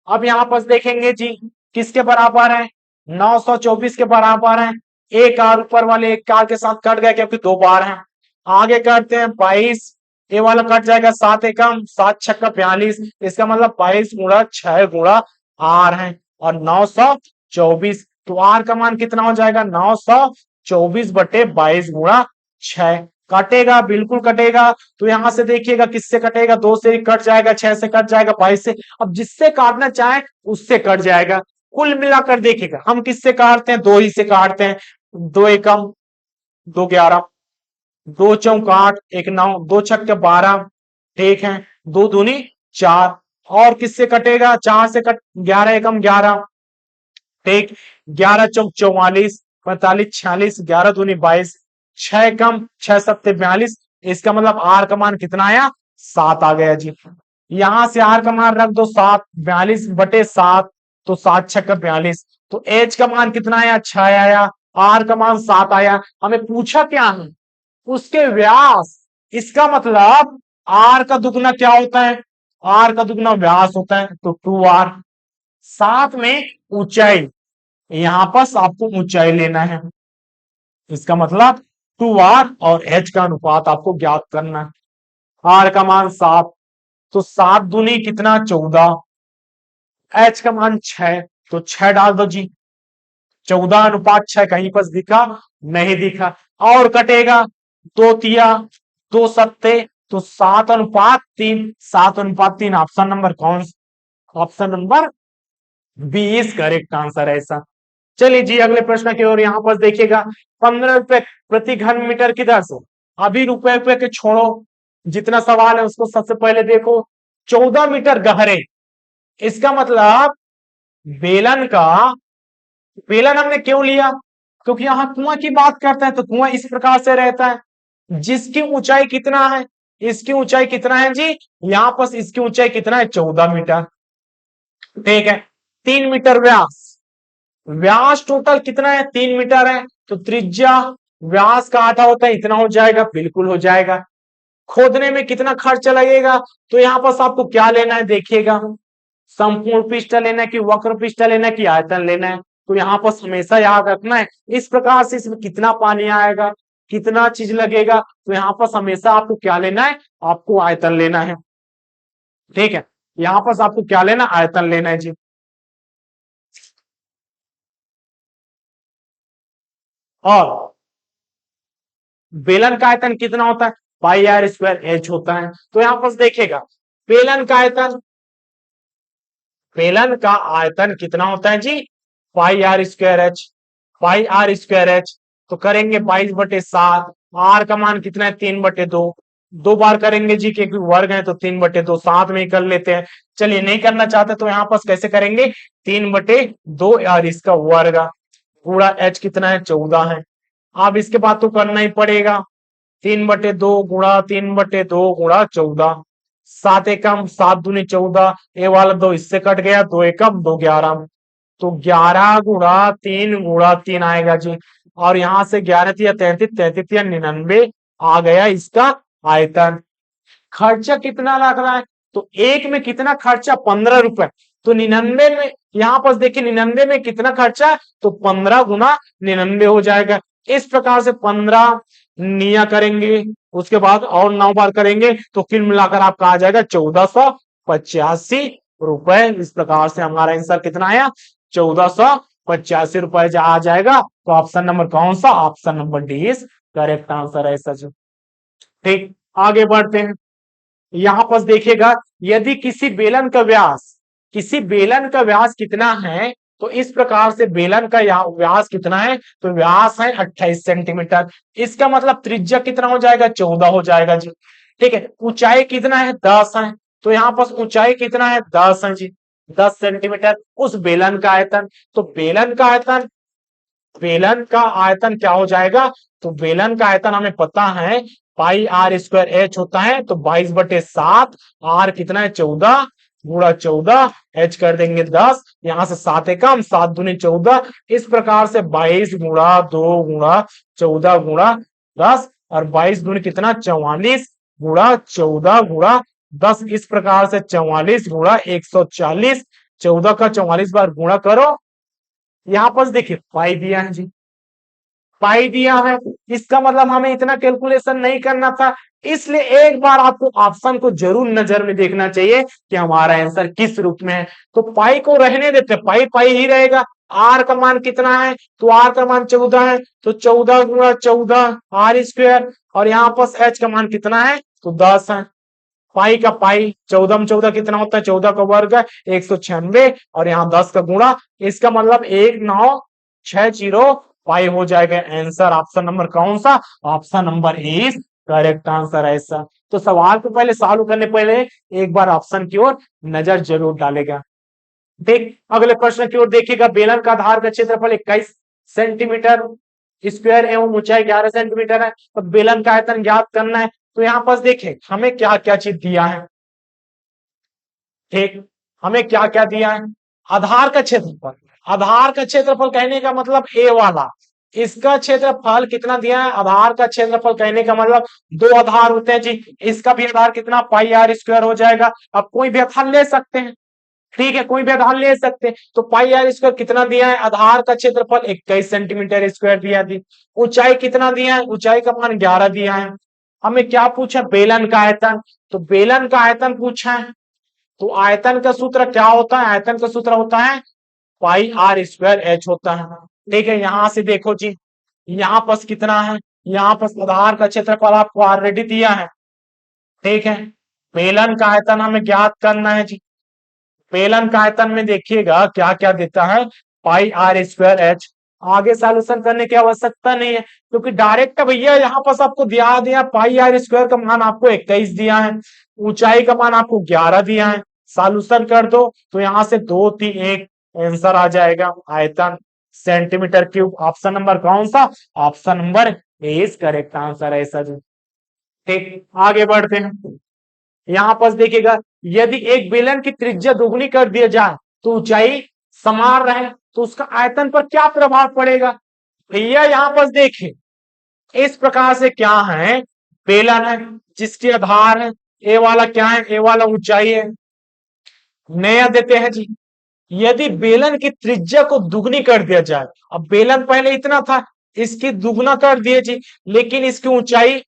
अब यहां पर देखेंगे जी किसके बराबर है, 924 के बराबर है। एक आर ऊपर वाले एक कार के साथ कट गया क्योंकि 2 बार है। आगे करते हैं 22, ये वाला कट जाएगा, 7 एकम 7 छक्का 42। इसका मतलब 22 गुणा 6 गुणा R है, और 924, तो R का मान कितना हो जाएगा, 924/22 गुणा 6। कटेगा, बिल्कुल कटेगा। तो यहां से देखिएगा किससे कटेगा, 2 से कट जाएगा, 6 से कट जाएगा, 22 से। अब जिससे काटना चाहे उससे कट जाएगा। कुल मिलाकर देखिएगा हम किससे काटते हैं, 2 ही से काटते हैं। 2 एकम 2 11, 2 चौक 8 1 9, 2 छक्के 12। ठीक है, 2 दूनी 4। और किससे कटेगा, 4 से कट, 11 एकम 11। ठीक, 11 चौक 44, 45 46, 11 दूनी 22, 6 एकम 6 सत्ते 42। इसका मतलब R का मान कितना आया, 7 आ गया जी। यहां से R का मान रख दो 7, 42/7, तो 7 छक्का 42। तो H का मान कितना आया, 6 आया। R का मान 7 आया। हमें पूछा क्या है, उसके व्यास। इसका मतलब R का दुगना क्या होता है, R का दुगना व्यास होता है, तो 2R। साथ में ऊंचाई, यहां पर आपको ऊंचाई लेना है। इसका मतलब 2R और H का अनुपात आपको ज्ञात करना है। R का मान 7, तो 7 दूनी कितना, 14। H का मान 6, तो 6 डाल दो जी। 14/6 कहीं पर दिखा, नहीं दिखा। और कटेगा, 2 तिया 2 सत्ते, तो 7/3। 7/3 ऑप्शन नंबर कौन, ऑप्शन नंबर 20 करेक्ट आंसर है ऐसा। चलिए जी अगले प्रश्न की ओर, यहां पर देखिएगा 15 रुपए प्रति घन मीटर की दर से। अभी रुपए रुपए के छोड़ो, जितना सवाल है उसको सबसे पहले देखो। 14 मीटर गहरे, इसका मतलब बेलन का, बेलन हमने क्यों लिया, क्योंकि यहां कुआं की बात करते हैं, तो कुआं इस प्रकार से रहता है। जिसकी ऊंचाई कितना है, इसकी ऊंचाई कितना है जी, यहां पर इसकी ऊंचाई कितना है, 14 मीटर। ठीक है, 3 मीटर व्यास, व्यास टोटल कितना है, 3 मीटर है, तो त्रिज्या व्यास का आधा होता है, इतना हो जाएगा, बिल्कुल हो जाएगा। खोदने में कितना खर्च लगेगा, तो यहां पर आपको क्या लेना है देखिएगा, संपूर्ण पृष्ठ लेना है कि वक्र पृष्ठ लेना है कि आयतन लेना है। तो यहाँ पर हमेशा याद रखना है इस प्रकार से, इसमें कितना पानी आएगा, कितना चीज लगेगा, तो यहाँ पर हमेशा आपको क्या लेना है, आपको आयतन लेना है। ठीक है, यहाँ पर आपको क्या लेना, आयतन लेना है जी। और बेलन का आयतन कितना होता है, πr² H होता है। तो यहां पर देखिएगा बेलन का आयतन बेलन का आयतन कितना होता है जी, pi are square h, pi are square h. तो करेंगे 22/7, आर का मान कितना है 3/2, दो बार करेंगे जी क्योंकि वर्ग है तो 3/2 साथ में ही कर लेते हैं। चलिए नहीं करना चाहते तो यहाँ पास कैसे करेंगे, 3/2 यार इसका वर्ग पूरा एच कितना है 14 है। अब इसके बाद तो करना ही पड़ेगा, 3/2 गुणा 3/2 गुणा 14, 7 एकम 7 दूनी 14, ये वाला दो इससे कट गया, 2 एकम 2 11, तो 11 गुणा 3 आएगा जी। और यहां से 11 × 33, 33 या 99 आ गया इसका आयतन। खर्चा कितना लग रहा है, तो एक में कितना खर्चा 15 रुपए, तो 99 में यहाँ पर देखिए 99 में कितना खर्चा, तो 15 × 99 हो जाएगा। इस प्रकार से 15 निया करेंगे, उसके बाद और 9 बार करेंगे तो कुल मिलाकर आपका आ जाएगा 1485 रुपए। इस प्रकार से हमारा आंसर कितना आया, 1485 रुपए आ जाएगा। तो ऑप्शन नंबर कौन सा, option number D is correct answer है सच। ठीक, आगे बढ़ते हैं। यहां पर देखिएगा, यदि किसी बेलन का व्यास कितना है, तो इस प्रकार से बेलन का यहाँ व्यास कितना है, तो व्यास है 28 सेंटीमीटर। इसका मतलब त्रिज्या कितना हो जाएगा, 14 हो जाएगा जी। ठीक है, ऊंचाई कितना है 10 है, तो यहाँ पर ऊंचाई कितना है 10 है जी, 10 सेंटीमीटर। उस बेलन का आयतन, तो बेलन का आयतन क्या हो जाएगा, तो बेलन का आयतन हमें पता है पाई आर स्क्वायर एच होता है, तो 22/7, आर कितना है 14 गुणा 14, एच कर देंगे 10, यहां से 7 एकम 7 दूनी 14, इस प्रकार से 22 गुणा 2 गुणा 14 गुणा 10, और 22 दूनी कितना 44 गुणा 14 गुणा 10, इस प्रकार से 44 गुणा 140, 14 का 44 बार गुणा करो। यहां पर देखिए पाई दिया है जी, पाई दिया है, इसका मतलब हमें इतना कैलकुलेशन नहीं करना था, इसलिए एक बार आपको ऑप्शन को जरूर नजर में देखना चाहिए कि हमारा आंसर किस रूप में है। तो पाई को रहने देते, पाई पाई ही रहेगा। आर का मान कितना है, तो आर का मान 14 है, तो 14 गुणा 14 आर स्क्वायर, और यहाँ पर एच का मान कितना है, तो 10 है। पाई का पाई 14 में 14 कितना होता है, 14 का वर्ग है 196, और यहाँ 10 का गुणा, इसका मतलब 1960 पाई हो जाएगा। आंसर ऑप्शन नंबर कौन सा, option number is correct answer है ऐसा। तो सवाल को पहले सॉल्व करने पहले एक बार ऑप्शन की ओर नजर जरूर डालेगा। देख अगले प्रश्न की ओर देखिएगा, बेलन का आधार का क्षेत्रफल 21 सेंटीमीटर स्क्वायर एवं ऊंचाई 11 सेंटीमीटर है, तो बेलन का आयतन ज्ञात करना है। तो यहाँ पर देखें हमें क्या क्या चीज दिया है, ठीक, हमें क्या क्या दिया है, आधार का क्षेत्रफल, आधार का क्षेत्रफल कहने का मतलब ए वाला, इसका क्षेत्रफल कितना दिया है, आधार का क्षेत्रफल कहने का मतलब दो आधार होते हैं जी, इसका भी आधार कितना पाई आर स्क्वायर हो जाएगा। अब कोई भी आधार ले सकते हैं, ठीक है, कोई भी आधार ले सकते हैं। तो पाई आर स्क्वायर कितना दिया है, आधार का क्षेत्रफल 21 सेंटीमीटर स्क्वायर दिया थी। ऊंचाई कितना दिया है, ऊंचाई का मान 11 दिया है। हमें क्या पूछा, बेलन का आयतन, तो बेलन का आयतन पूछा है। तो आयतन का सूत्र क्या होता है, आयतन का सूत्र होता है पाई आर स्क्वायर एच होता है। ठीक है, यहां से देखो जी, यहाँ पर कितना है, यहाँ पर आधार का क्षेत्रफल आपको ऑलरेडी दिया है, ठीक है। बेलन का आयतन हमें ज्ञात करना है जी, बेलन का आयतन में देखिएगा क्या क्या देता है, पाई आर स्क्वायर एच। आगे सॉल्यूशन करने की आवश्यकता नहीं है, क्योंकि डायरेक्ट भैया यहाँ पर आपको दिया पाई आर स्क्वायर का मान आपको 21 दिया है, ऊंचाई का मान आपको 11 दिया है। सॉल्यूशन कर दो तो यहाँ से 2 3 1 आंसर आ जाएगा, आयतन सेंटीमीटर क्यूब। ऑप्शन नंबर कौन सा, option number A is correct answer है सर। ठीक, आगे बढ़ते हैं। यहां पर देखिएगा, यदि एक बेलन की त्रिज्या दोगुनी कर दिया जाए तो ऊंचाई समान रहे, तो उसका आयतन पर क्या प्रभाव पड़ेगा। भैया यहाँ पर देखिए इस प्रकार से क्या है, बेलन है जिसकी आधार है ए वाला, क्या है ए वाला ऊंचाई है। नया देते हैं जी, यदि बेलन की त्रिज्या को दुगनी कर दिया जाए, अब बेलन पहले इतना था, इसकी दुगना कर दिए जी, लेकिन इसकी ऊंचाई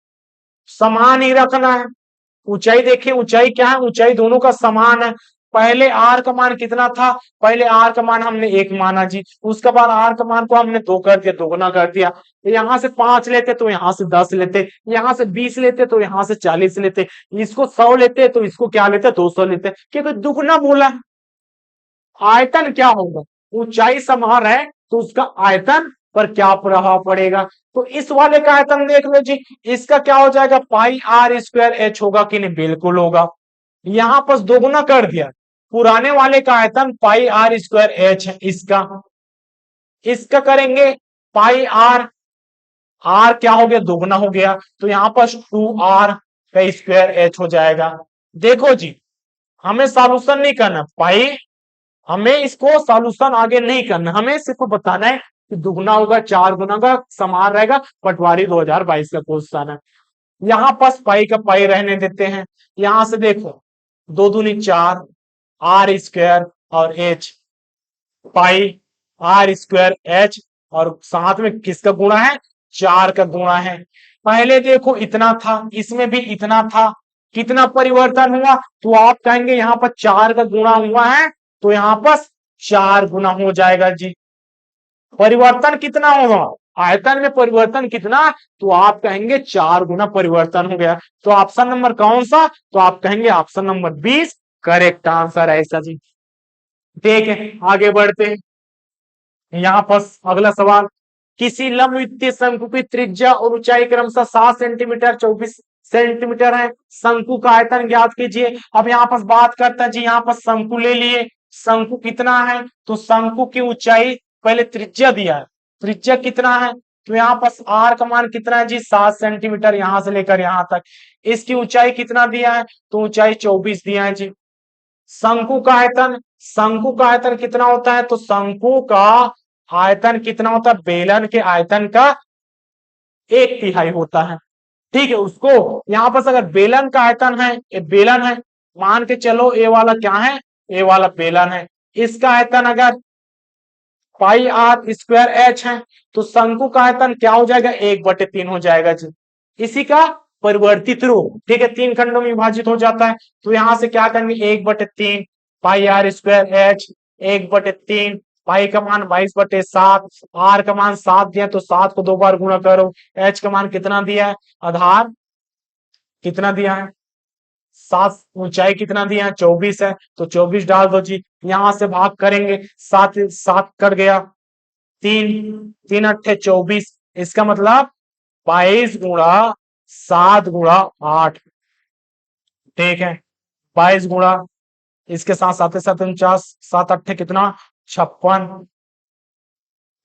समान ही रखना है। ऊंचाई देखिए, ऊंचाई क्या है, ऊंचाई दोनों का समान है। पहले आर का मान कितना था, पहले आर का मान हमने 1 माना जी, उसके बाद आर का मान को हमने 2 कर दिया, दोगुना कर दिया। यहां से 5 लेते तो यहां से 10 लेते, यहां से 20 लेते तो यहां से 40 लेते, इसको 100 लेते तो इसको क्या लेते 200 लेते, क्योंकि दुगुना बोला। आयतन क्या होगा, ऊंचाई समान है तो उसका आयतन पर क्या प्रभाव पड़ेगा। तो इस वाले का आयतन देख लो जी, इसका क्या हो जाएगा, पाई आर स्क्वायर एच होगा कि नहीं, बिल्कुल होगा। यहां पर दोगुना कर दिया, पुराने वाले का आयतन पाई आर स्क्वायर एच है, इसका इसका करेंगे पाई आर, आर क्या हो गया, दोगुना हो गया, तो यहां पर 2r का स्क्वायर एच हो जाएगा। देखो जी, हमें सॉल्यूशन नहीं करना पाई, हमें इसको सॉल्यूशन आगे नहीं करना, हमें सिर्फ बताना है कि दुगना होगा, 4 गुना का समान रहेगा। पटवारी 2022 का क्वेश्चन है। यहां पास पाई का पाई रहने देते हैं। यहां से देखो, 2 दूनी 4, आर स्क्वायर और H, pi are square H, और साथ में किसका गुणा है, 4 का गुणा है। पहले देखो इतना था, इसमें भी इतना था, कितना परिवर्तन हुआ, तो आप कहेंगे यहाँ पर 4 का गुणा हुआ है, तो यहाँ पर 4 गुना हो जाएगा जी। परिवर्तन कितना होगा, आयतन में परिवर्तन कितना, तो आप कहेंगे 4 गुना परिवर्तन हो गया। तो ऑप्शन नंबर कौन सा, तो आप कहेंगे ऑप्शन नंबर 20 करेक्ट आंसर है ऐसा जी। ठीक है, आगे बढ़ते हैं। यहाँ पर अगला सवाल, किसी लंबवृत्तीय शंकु की त्रिज्या और ऊंचाई क्रमशः 7 सेंटीमीटर 24 सेंटीमीटर है, शंकु का आयतन ज्ञात कीजिए। अब यहाँ पर बात करते हैं जी, यहाँ पर शंकु ले लिए, शंकु कितना है, तो शंकु की ऊंचाई, पहले त्रिज्या दिया है, त्रिज्या कितना है, तो यहाँ पर आर का मान कितना है जी, 7 सेंटीमीटर, यहां से लेकर यहां तक। इसकी ऊंचाई कितना दिया है, तो ऊंचाई 24 दिया है जी। शंकु का आयतन, शंकु का आयतन कितना होता है, तो शंकु का आयतन कितना होता है, बेलन के आयतन का 1/3 होता है। ठीक है, उसको यहां पर अगर बेलन का आयतन है, ये बेलन है, मान के चलो ए वाला क्या है, ए वाला बेलन है, इसका आयतन अगर पाई आर स्क्वायर एच है, तो शंकु का आयतन क्या हो जाएगा, 1/3 हो जाएगा जी। इसी का परिवर्तित रूप, ठीक है, 3 खंडों में विभाजित हो जाता है, तो यहां से क्या करेंगे, 1/3 पाई आर स्क्वायर एच, 1/3 पाई का मान 22/7, आर का मान 7 दिया, तो 7 को 2 बार गुणा करो, एच का मान कितना दिया है, आधार कितना दिया है, 7, ऊंचाई कितना दिया है, 24 है, तो 24 डाल दो जी। यहां से भाग करेंगे, 7 7 कट गया, 3 3 अट्ठे 24, इसका मतलब 22 गुणा 7 गुणा 8। ठीक है, 22 गुणा, इसके साथ 7 7 49, 7 अट्ठे कितना, 56।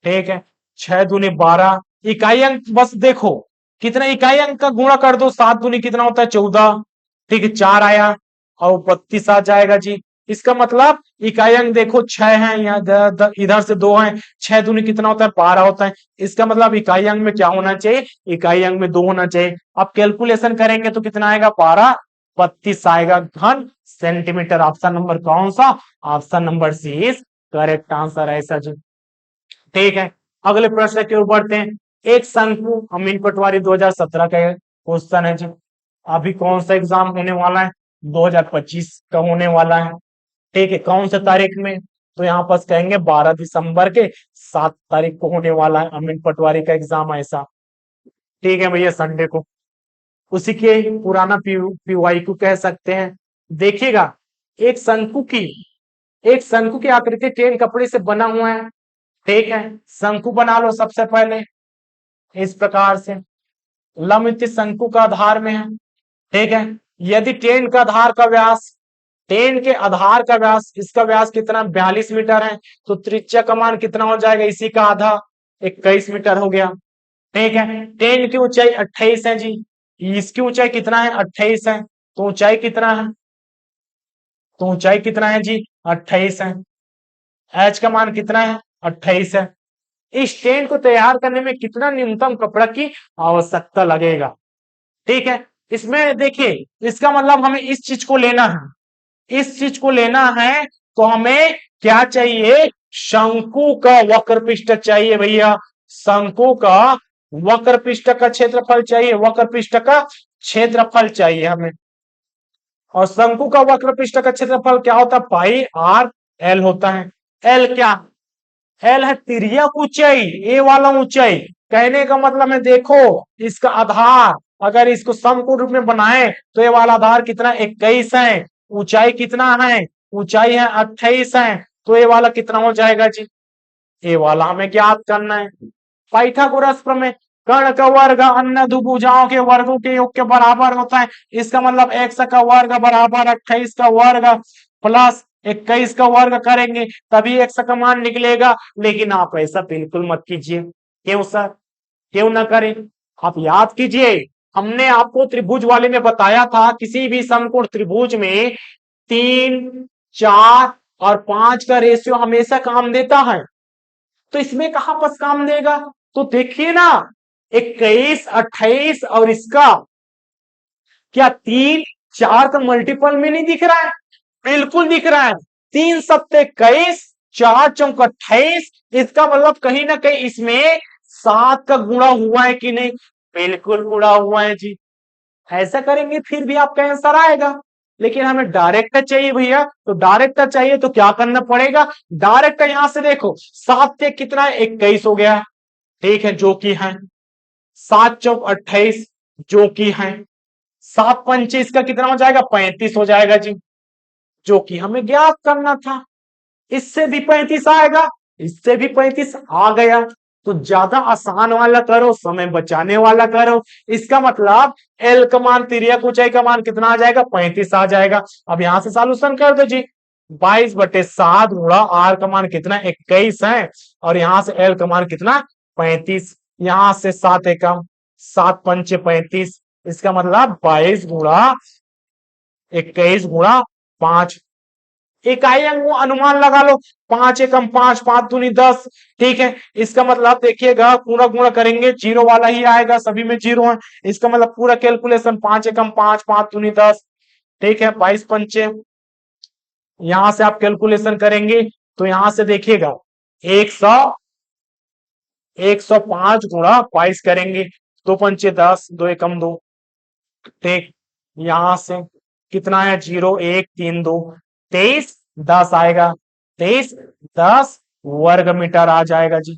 ठीक है, 6 दूनी 12, इकाई अंक बस देखो कितना, इकाई अंक का गुणा कर दो, 7 दूनी कितना होता है, 14। ठीक है, 4 आया और 32 आ जाएगा जी। इसका मतलब इकाई अंक देखो 6 है, यहाँ इधर से 2 है, 6 दूनी कितना होता है, 12 होता है। इसका मतलब इकाई अंक में क्या होना चाहिए, इकाई अंक में 2 होना चाहिए। अब कैलकुलेशन करेंगे तो कितना आएगा, 12 32 आएगा घन सेंटीमीटर। ऑप्शन नंबर कौन सा, option number C is correct answer है ऐसा जी। ठीक है, अगले प्रश्न की ओर बढ़ते हैं। एक शंकु, अमीन पटवारी 2017 का क्वेश्चन है जी। अभी कौन सा एग्जाम होने वाला है, 2025 का होने वाला है। ठीक है, कौन सा तारीख में, तो यहाँ पर कहेंगे 12 दिसंबर के 7 तारीख को होने वाला है अमीन पटवारी का एग्जाम ऐसा। ठीक है भैया, संडे को, उसी के पुराना पीवाई को कह सकते हैं। देखिएगा, एक शंकु की एक शंकु की आकृति 10 कपड़े से बना हुआ है। ठीक है, शंकु बना लो सबसे पहले इस प्रकार से, लंब शंकु का आधार में है। ठीक है, यदि 10 का आधार का व्यास, 10 के आधार का व्यास, इसका व्यास कितना 42 मीटर है, तो त्रिज्या का मान कितना हो जाएगा, इसी का आधा 21 मीटर हो गया। ठीक है, 10 की ऊंचाई 28 है जी, इसकी ऊंचाई कितना है, 28 है, तो ऊंचाई कितना है, तो ऊंचाई कितना है जी, 28 है। एच का मान कितना है, 28 है। इस टेंट को तैयार करने में कितना न्यूनतम कपड़ा की आवश्यकता लगेगा। ठीक है, इसमें देखिए, इसका मतलब हमें इस चीज को लेना है, इस चीज को लेना है, तो हमें क्या चाहिए, शंकु का वक्र पृष्ठ चाहिए भैया, शंकु का वक्र पृष्ठ का क्षेत्रफल चाहिए, वक्र पृष्ठ का क्षेत्रफल चाहिए हमें। और शंकु का वक्र पृष्ठ का क्षेत्रफल क्या होता है, पाई आर एल होता है। एल क्या, एल है तिर्यक ऊंचाई, ए वाला ऊंचाई, कहने का मतलब है देखो, इसका आधार अगर इसको समकोण रूप में बनाए तो ये वाला आधार कितना 21 है, ऊंचाई कितना है, ऊंचाई है 28 है, तो ये वाला कितना हो जाएगा जी, ये वाला हमें ज्ञात करना है। पाइथागोरस प्रमेय, कर्ण का वर्ग अन्य दो भुजाओं के वर्गों के योग के बराबर होता है। इसका मतलब x का वर्ग बराबर 28 का वर्ग प्लस 21 का वर्ग करेंगे तभी x का मान निकलेगा। लेकिन आप ऐसा बिल्कुल मत कीजिए। क्यों सर, क्यों ना करें? आप याद कीजिए, हमने आपको त्रिभुज वाले में बताया था किसी भी समकोण त्रिभुज में 3, 4 और 5 का रेशियो हमेशा काम देता है। तो इसमें कहां पर काम देगा? तो देखिए ना, 21, 28 और इसका क्या 3, 4 का मल्टीपल में नहीं दिख रहा है? बिल्कुल दिख रहा है। 3 सत्ते 21, 4 चौक 28। इसका मतलब कहीं ना कहीं इसमें 7 का गुणा हुआ है कि नहीं? बिल्कुल गुणा हुआ है जी। ऐसा करेंगे फिर भी आपका आंसर आएगा। लेकिन हमें डायरेक्ट चाहिए भैया, तो डायरेक्ट चाहिए तो क्या करना पड़ेगा? डायरेक्ट यहां से देखो, 7 से कितना है? 21 हो गया, ठीक है, जो कि है 7 चौक 28, जो कि है 7 पंचे इसका कितना हो जाएगा? 35 हो जाएगा जी, जो कि हमें ज्ञात करना था। इससे भी 35 आएगा, इससे भी 35 आ गया। तो ज्यादा आसान वाला करो, समय बचाने वाला करो। इसका मतलब एल का मान, तिर्यक ऊंचाई का मान कितना आ जाएगा? 35 आ जाएगा। अब यहां से सॉल्यूशन कर दो जी। 22/7 गुणा आर का मान कितना? 21 है, और यहां से एल का मान कितना? 35। यहां से 7 एकम, 7 पंचे 35। इसका मतलब 22 गुणा 21 गुणा 5। इकाई अंग अनुमान लगा लो, 5 एकम 5, 5 दूनी 10। ठीक है, इसका मतलब देखिएगा पूरा गुणा करेंगे जीरो वाला ही आएगा, सभी में जीरो है। इसका मतलब पूरा कैलकुलेशन 5 एकम 5, 5 दूनी 10। ठीक है, 22 पंचे, यहां से आप कैलकुलेशन करेंगे तो यहां से देखिएगा 105 गुणा 22 करेंगे, 2 पंचे 10, 2 एकम 2। ठीक, यहां से कितना है? 0, 1, 3, 2, 23, 10 आएगा। 23, 10 वर्ग मीटर आ जाएगा जी।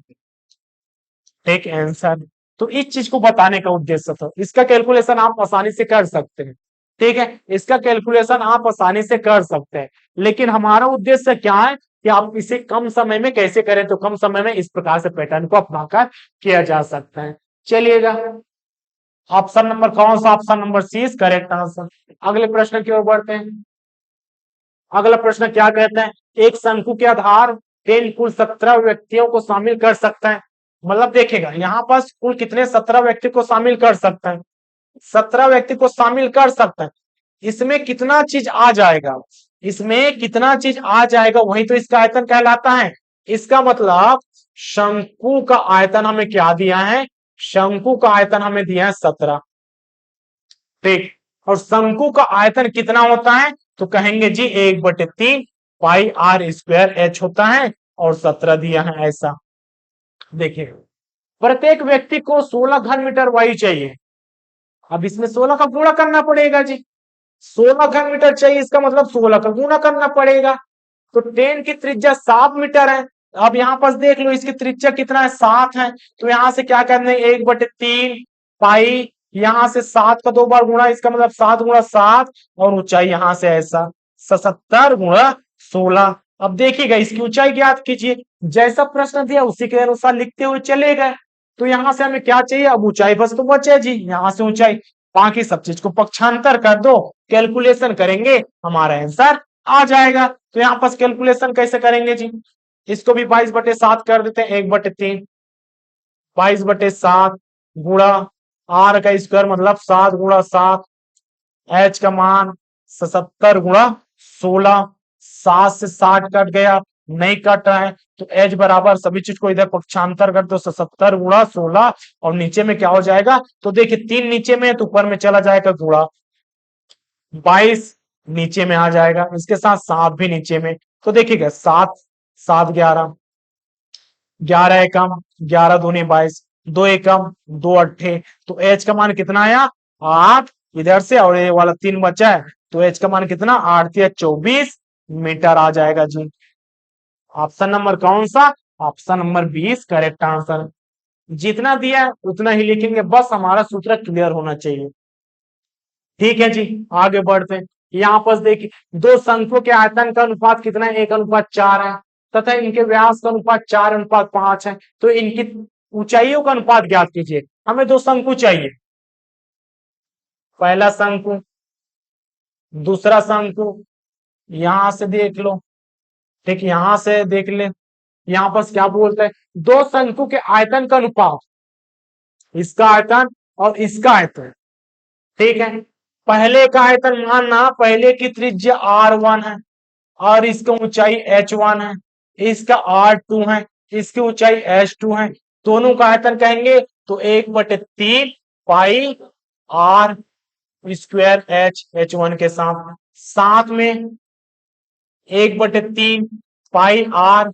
ठीक आंसर। तो इस चीज को बताने का उद्देश्य था। इसका कैलकुलेशन आप आसानी से कर सकते हैं। ठीक है, इसका कैलकुलेशन आप आसानी से कर सकते हैं। लेकिन हमारा उद्देश्य क्या है कि आप इसे कम समय में कैसे करें? तो कम समय में इस प्रकार से पैटर्न को अपनाकर किया जा सकता है। चलिएगा, ऑप्शन नंबर कौन सा? Option number C is correct answer. अगले प्रश्न की ओर बढ़ते हैं। अगला प्रश्न क्या कहता है? एक शंकु के आधार तेल कुल 17 व्यक्तियों को शामिल कर सकता है। मतलब देखेगा यहाँ पास कुल कितने? 17 व्यक्ति को शामिल कर सकता है। 17 व्यक्ति को शामिल कर सकता है। इसमें कितना चीज आ जाएगा? इसमें कितना चीज आ जाएगा? वही तो इसका आयतन कहलाता है। इसका मतलब शंकु का आयतन हमें क्या दिया है? शंकु का आयतन हमें दिया है 17। ठीक, और शंकु का आयतन कितना होता है? तो कहेंगे जी 1/3 पाई आर स्क्वायर एच होता है, और 17 दिया है ऐसा। देखिए, प्रत्येक व्यक्ति को 16 घन मीटर वायु चाहिए। अब इसमें 16 का गुणा करना पड़ेगा जी। 16 घन मीटर चाहिए, इसका मतलब 16 का गुणा करना पड़ेगा। तो 10 की त्रिज्या 7 मीटर है। अब यहाँ पर देख लो इसकी त्रिज्या कितना है? 7 है। तो यहाँ से क्या करना है? 1/3 पाई, यहाँ से 7 का 2 बार गुणा, इसका मतलब 7 गुणा 7, और ऊंचाई यहाँ से ऐसा 77 गुणा 16। अब देखिएगा इसकी ऊंचाई ज्ञात कीजिए। जैसा प्रश्न दिया उसी के अनुसार लिखते हुए चले गए। तो यहाँ से हमें क्या चाहिए? अब ऊंचाई बस तो बचे जी, यहाँ से ऊंचाई। बाकी सब चीज को पक्षांतर कर दो, कैलकुलेशन करेंगे, हमारा आंसर आ जाएगा। तो यहाँ पर कैलकुलेशन कैसे करेंगे जी? इसको भी 22/7 कर देते हैं, 1/3 22/7 गुणा आर का स्क्वायर मतलब 7 गुणा 7, एच का मान 77 गुणा 16। 7 से 60 कट गया, नहीं कट रहा है, तो एच बराबर सभी चीज को इधर पक्षांतर कर दो, 77 गुणा 16, और नीचे में क्या हो जाएगा? तो देखिए 3 नीचे में है तो ऊपर में चला जाएगा गुणा 22 नीचे में आ जाएगा, इसके साथ 7 भी नीचे में। तो देखिएगा 7 7 11, 11 एकम 11 दूनी 22, 2 एकम 2 अट्ठे। तो एच का मान कितना आया? 8 इधर से, और ये वाला 3 बचा है, तो एच का मान कितना? 8 या 24 मीटर आ जाएगा जी। ऑप्शन नंबर कौन सा? Option number 20 correct answer. जितना दिया है उतना ही लिखेंगे, बस हमारा सूत्र क्लियर होना चाहिए। ठीक है जी, आगे बढ़ते हैं। यहाँ पर देखिए दो शंकुओं के आयतन का अनुपात कितना है? 1/4 है। तथा इनके व्यास का अनुपात 4:5 है। तो इनकी ऊंचाइयों का अनुपात ज्ञात कीजिए। हमें दो शंकु चाहिए, पहला शंकु, दूसरा शंकु, यहां से देख लो, ठीक, यहां से देख ले, यहाँ पर क्या बोलते हैं, दो शंकु के आयतन का अनुपात, इसका आयतन और इसका आयतन, ठीक है। पहले का आयतन मानना, पहले की त्रिज्या R1 है और इसकी ऊंचाई H1 है, इसका R2 है, इसकी ऊंचाई H2 है, दोनों का आयतन कहेंगे तो 1/3 पाई R स्क्वायर H1 के साथ में 1/3 पाई R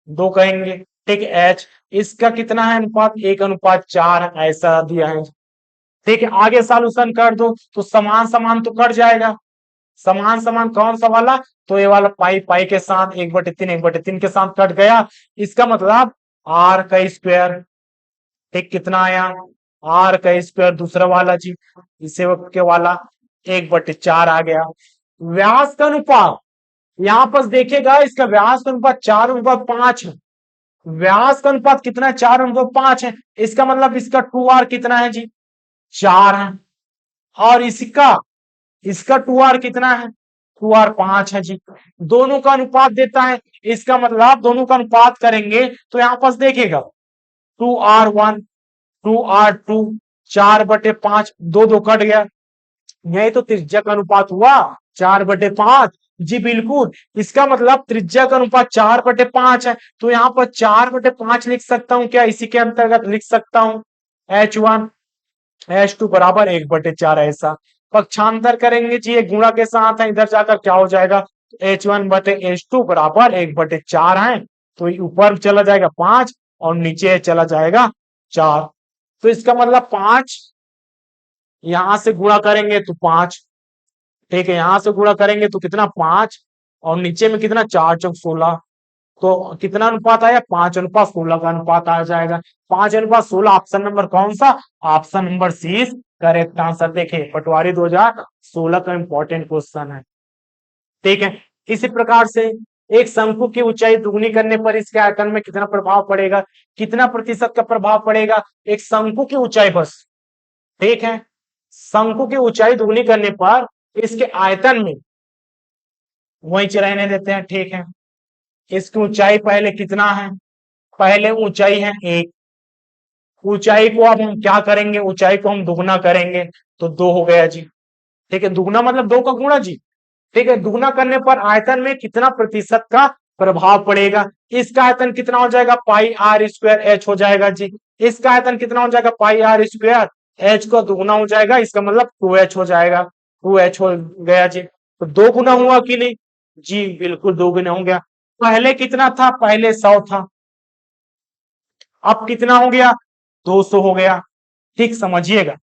2 कहेंगे, ठीक है। H इसका कितना है अनुपात, 1:4 ऐसा दिया है, ठीक है। आगे सॉल्यूशन कर दो तो समान समान तो कट जाएगा, समान समान कौन सा वाला, तो ये वाला पाई पाई के साथ 1/3 के साथ कट गया। इसका मतलब R का स्क्वायर, ठीक, कितना आया, R का स्क्वायर, दूसरा वाला जी इसे के वाला 1/4 आ गया। व्यास का अनुपात यहां पर देखिएगा, इसका व्यास का अनुपात 4:5 है। व्यास का अनुपात कितना है, 4:5 है। इसका मतलब इसका 2R कितना है जी, 4 है। और इसका इसका 2R कितना है, 2R 5 है जी। दोनों का अनुपात देता है, इसका मतलब दोनों का अनुपात करेंगे तो यहां पर देखिएगा 2R1 2R2 4/5, 2 कट गया, यही तो त्रिज्या का अनुपात हुआ 4/5 जी, बिल्कुल। इसका मतलब त्रिज्या का अनुपात 4/5 है, तो यहाँ पर 4/5 लिख सकता हूं क्या, इसी के अंतर्गत लिख सकता हूं H1 H2 बराबर 1/4 ऐसा। पक्षांतर करेंगे जी, ये गुणा के साथ है, इधर जाकर क्या हो जाएगा, H1/H2 बराबर 1/4 है, तो ऊपर चला जाएगा 5 और नीचे चला जाएगा 4। तो इसका मतलब 5 यहां से गुणा करेंगे तो 5, ठीक है, यहां से गुणा करेंगे तो कितना 5 और नीचे में कितना 4×4 = 16, तो कितना अनुपात आया, 5:16 का अनुपात आ जाएगा। 5:16 ऑप्शन नंबर कौन सा, option number C correct answer. देखिए पटवारी 2016 का इंपॉर्टेंट क्वेश्चन है, ठीक है। इसी प्रकार से एक शंकु की ऊंचाई दुगनी करने पर इसके आयतन में कितना प्रभाव पड़ेगा, कितना प्रतिशत का प्रभाव पड़ेगा, एक शंकु की ऊंचाई बस, ठीक है, शंकु की ऊंचाई दुगनी करने पर इसके आयतन में, वही रहने देते हैं, ठीक है। इसकी ऊंचाई पहले कितना है, पहले ऊंचाई है 1, ऊंचाई को अब हम क्या करेंगे, ऊंचाई को हम दुगना करेंगे तो 2 हो गया जी, ठीक है। दुगना मतलब 2 का गुणा जी, ठीक है। दुगना करने पर आयतन में कितना प्रतिशत का प्रभाव पड़ेगा, इसका आयतन कितना हो जाएगा, पाई R स्क्वायर H हो जाएगा जी। इसका आयतन कितना हो जाएगा, पाई R स्क्वायर H का दुगुना हो जाएगा, इसका मतलब 2H हो जाएगा, 2H हो गया जी। तो 2 गुना हुआ कि नहीं जी, बिल्कुल 2 गुना हो गया। पहले कितना था, पहले 100 था, अब कितना हो गया, 200 हो गया, ठीक, समझिएगा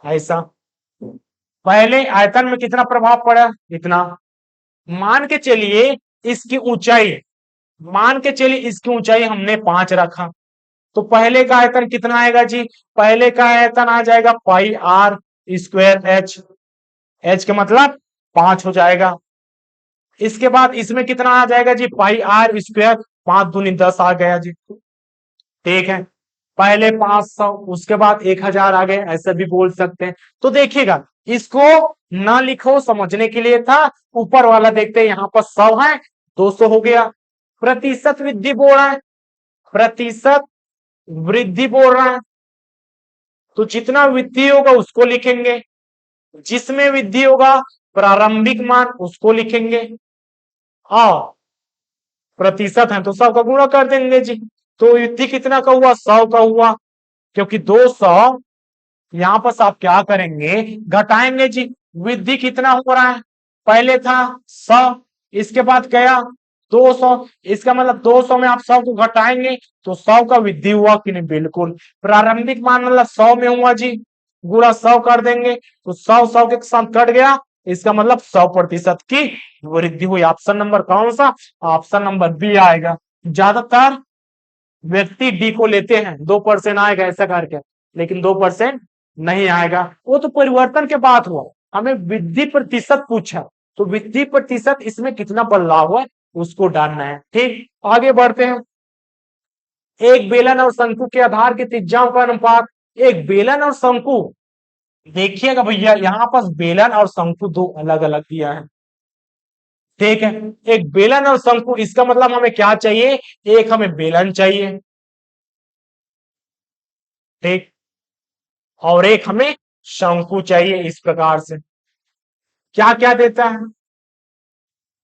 ऐसा। पहले आयतन में कितना प्रभाव पड़ा, इतना। मान के चलिए इसकी ऊंचाई, मान के चलिए इसकी ऊंचाई हमने 5 रखा, तो पहले का आयतन कितना आएगा जी, पहले का आयतन आ जाएगा पाई R स्क्वायर H, H का मतलब 5 हो जाएगा। इसके बाद इसमें कितना आ जाएगा जी, पाई R स्क्वायर, 5 दूनी 10 आ गया जी, ठीक है। पहले 500, उसके बाद 1000 आ गए, ऐसा भी बोल सकते हैं। तो देखिएगा, इसको ना लिखो, समझने के लिए था। ऊपर वाला देखते हैं, यहाँ पर 100 है, 200 हो गया। प्रतिशत वृद्धि बोल रहा है, प्रतिशत वृद्धि बोल रहा है, तो जितना वृद्धि होगा उसको लिखेंगे, जिसमें वृद्धि होगा प्रारंभिक मान उसको लिखेंगे, और प्रतिशत है तो 100 का गुणा कर देंगे जी। तो वृद्धि कितना का हुआ, 100 का हुआ, क्योंकि 200, यहां पर आप क्या करेंगे, घटाएंगे जी। वृद्धि कितना हो रहा है, पहले था 100, इसके बाद गया 200, इसका मतलब 200 में आप 100 को घटाएंगे तो 100 का वृद्धि हुआ कि नहीं, बिल्कुल। प्रारंभिक मान मतलब 100 में हुआ जी, गुणा 100 कर देंगे तो 100 के साथ कट गया, इसका मतलब 100% की वृद्धि हुई। ऑप्शन नंबर कौन सा, ऑप्शन नंबर बी आएगा। ज्यादातर व्यक्ति डी को लेते हैं, 2% आएगा ऐसा करके, लेकिन 2% नहीं आएगा, वो तो परिवर्तन के बाद हुआ। हमें वृद्धि प्रतिशत पूछा, तो वृद्धि प्रतिशत इसमें कितना बदलाव हुआ उसको डालना है। ठीक, आगे बढ़ते हैं। एक बेलन और शंकु के आधार की त्रिज्याओं का अनुपात। एक बेलन और शंकु, देखिएगा भैया यहां पर बेलन और शंकु दो अलग अलग दिया है। ठीक है, एक बेलन और शंकु, इसका मतलब हमें क्या चाहिए, एक हमें बेलन चाहिए, ठीक, और एक हमें शंकु चाहिए। इस प्रकार से क्या क्या देता है,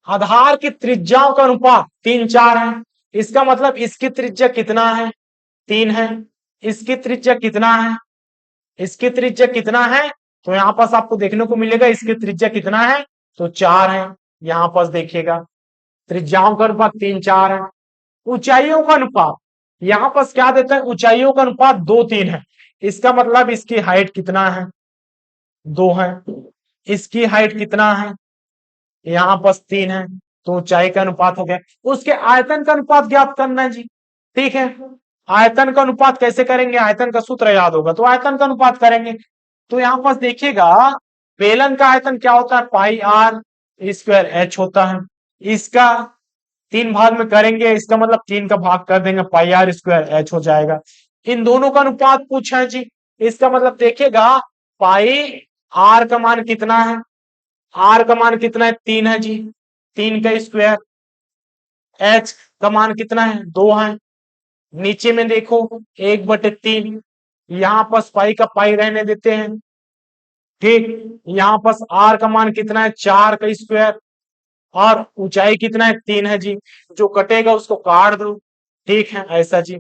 आधार की त्रिज्याओं का अनुपात 3 4 है। इसका मतलब इसकी त्रिज्या कितना है, 3 है। इसकी त्रिज्या कितना है, इसकी त्रिज्या कितना है, तो यहां पास आपको देखने को मिलेगा इसकी त्रिज्या कितना है, तो 4 है। यहां पास देखिएगा त्रिज्याओं का अनुपात 3 4 है। ऊंचाइयों का अनुपात, यहां पास क्या देता है, ऊंचाइयों का अनुपात 2 3 है। इसका मतलब इसकी हाइट कितना है, 2 है। इसकी हाइट कितना है, यहाँ पास 3 है, तो ऊंचाई का अनुपात हो गया। उसके आयतन का अनुपात ज्ञात करना है जी। ठीक है, आयतन का अनुपात कैसे करेंगे, आयतन का सूत्र याद होगा तो आयतन का अनुपात करेंगे। तो यहां पास देखिएगा बेलन का आयतन क्या होता है, पाई आर स्क्वायर एच होता है। इसका 3 भाग में करेंगे, इसका मतलब 3 का भाग कर देंगे, पाई आर स्क्वायर एच हो जाएगा। इन दोनों का अनुपात पूछा है जी। इसका मतलब देखिएगा पाई आर का मान कितना है, आर का मान कितना है, 3 है जी, 3 का स्क्वायर। एच का मान कितना है, 2 है। नीचे में देखो 1/3, यहां पास पाई का पाई रहने देते हैं। ठीक, यहां पास आर का मान कितना है, 4 का स्क्वायर, और ऊंचाई कितना है, 3 है जी। जो कटेगा उसको काट दो। ठीक है, ऐसा जी।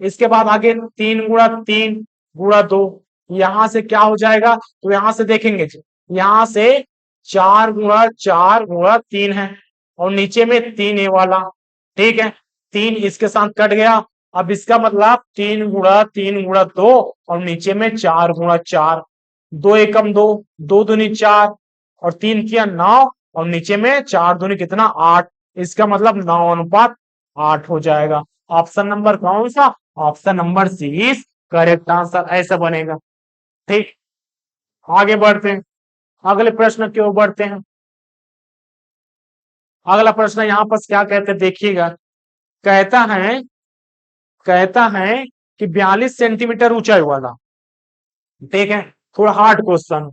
इसके बाद आगे 3 × 3 × 2, यहां से क्या हो जाएगा, तो यहां से देखेंगे जी, यहां से 4 × 4 × 3 है, और नीचे में 3 वाला। ठीक है, 3 इसके साथ कट गया। अब इसका मतलब 3 × 3 × 2, और नीचे में 4 × 4, 2 एकम 2, 2 दूनी 4, और 3 किया 9, और नीचे में 4 दूनी कितना, 8। इसका मतलब 9:8 हो जाएगा। ऑप्शन नंबर कौन सा, option number C is correct answer, ऐसा बनेगा। ठीक, आगे बढ़ते हैं, अगले प्रश्न की ओर बढ़ते हैं। अगला प्रश्न यहां पर क्या कहते हैं देखिएगा, कहता है कहता है कि 42 सेंटीमीटर ऊंचाई वाला, ठीक है, थोड़ा हार्ड क्वेश्चन,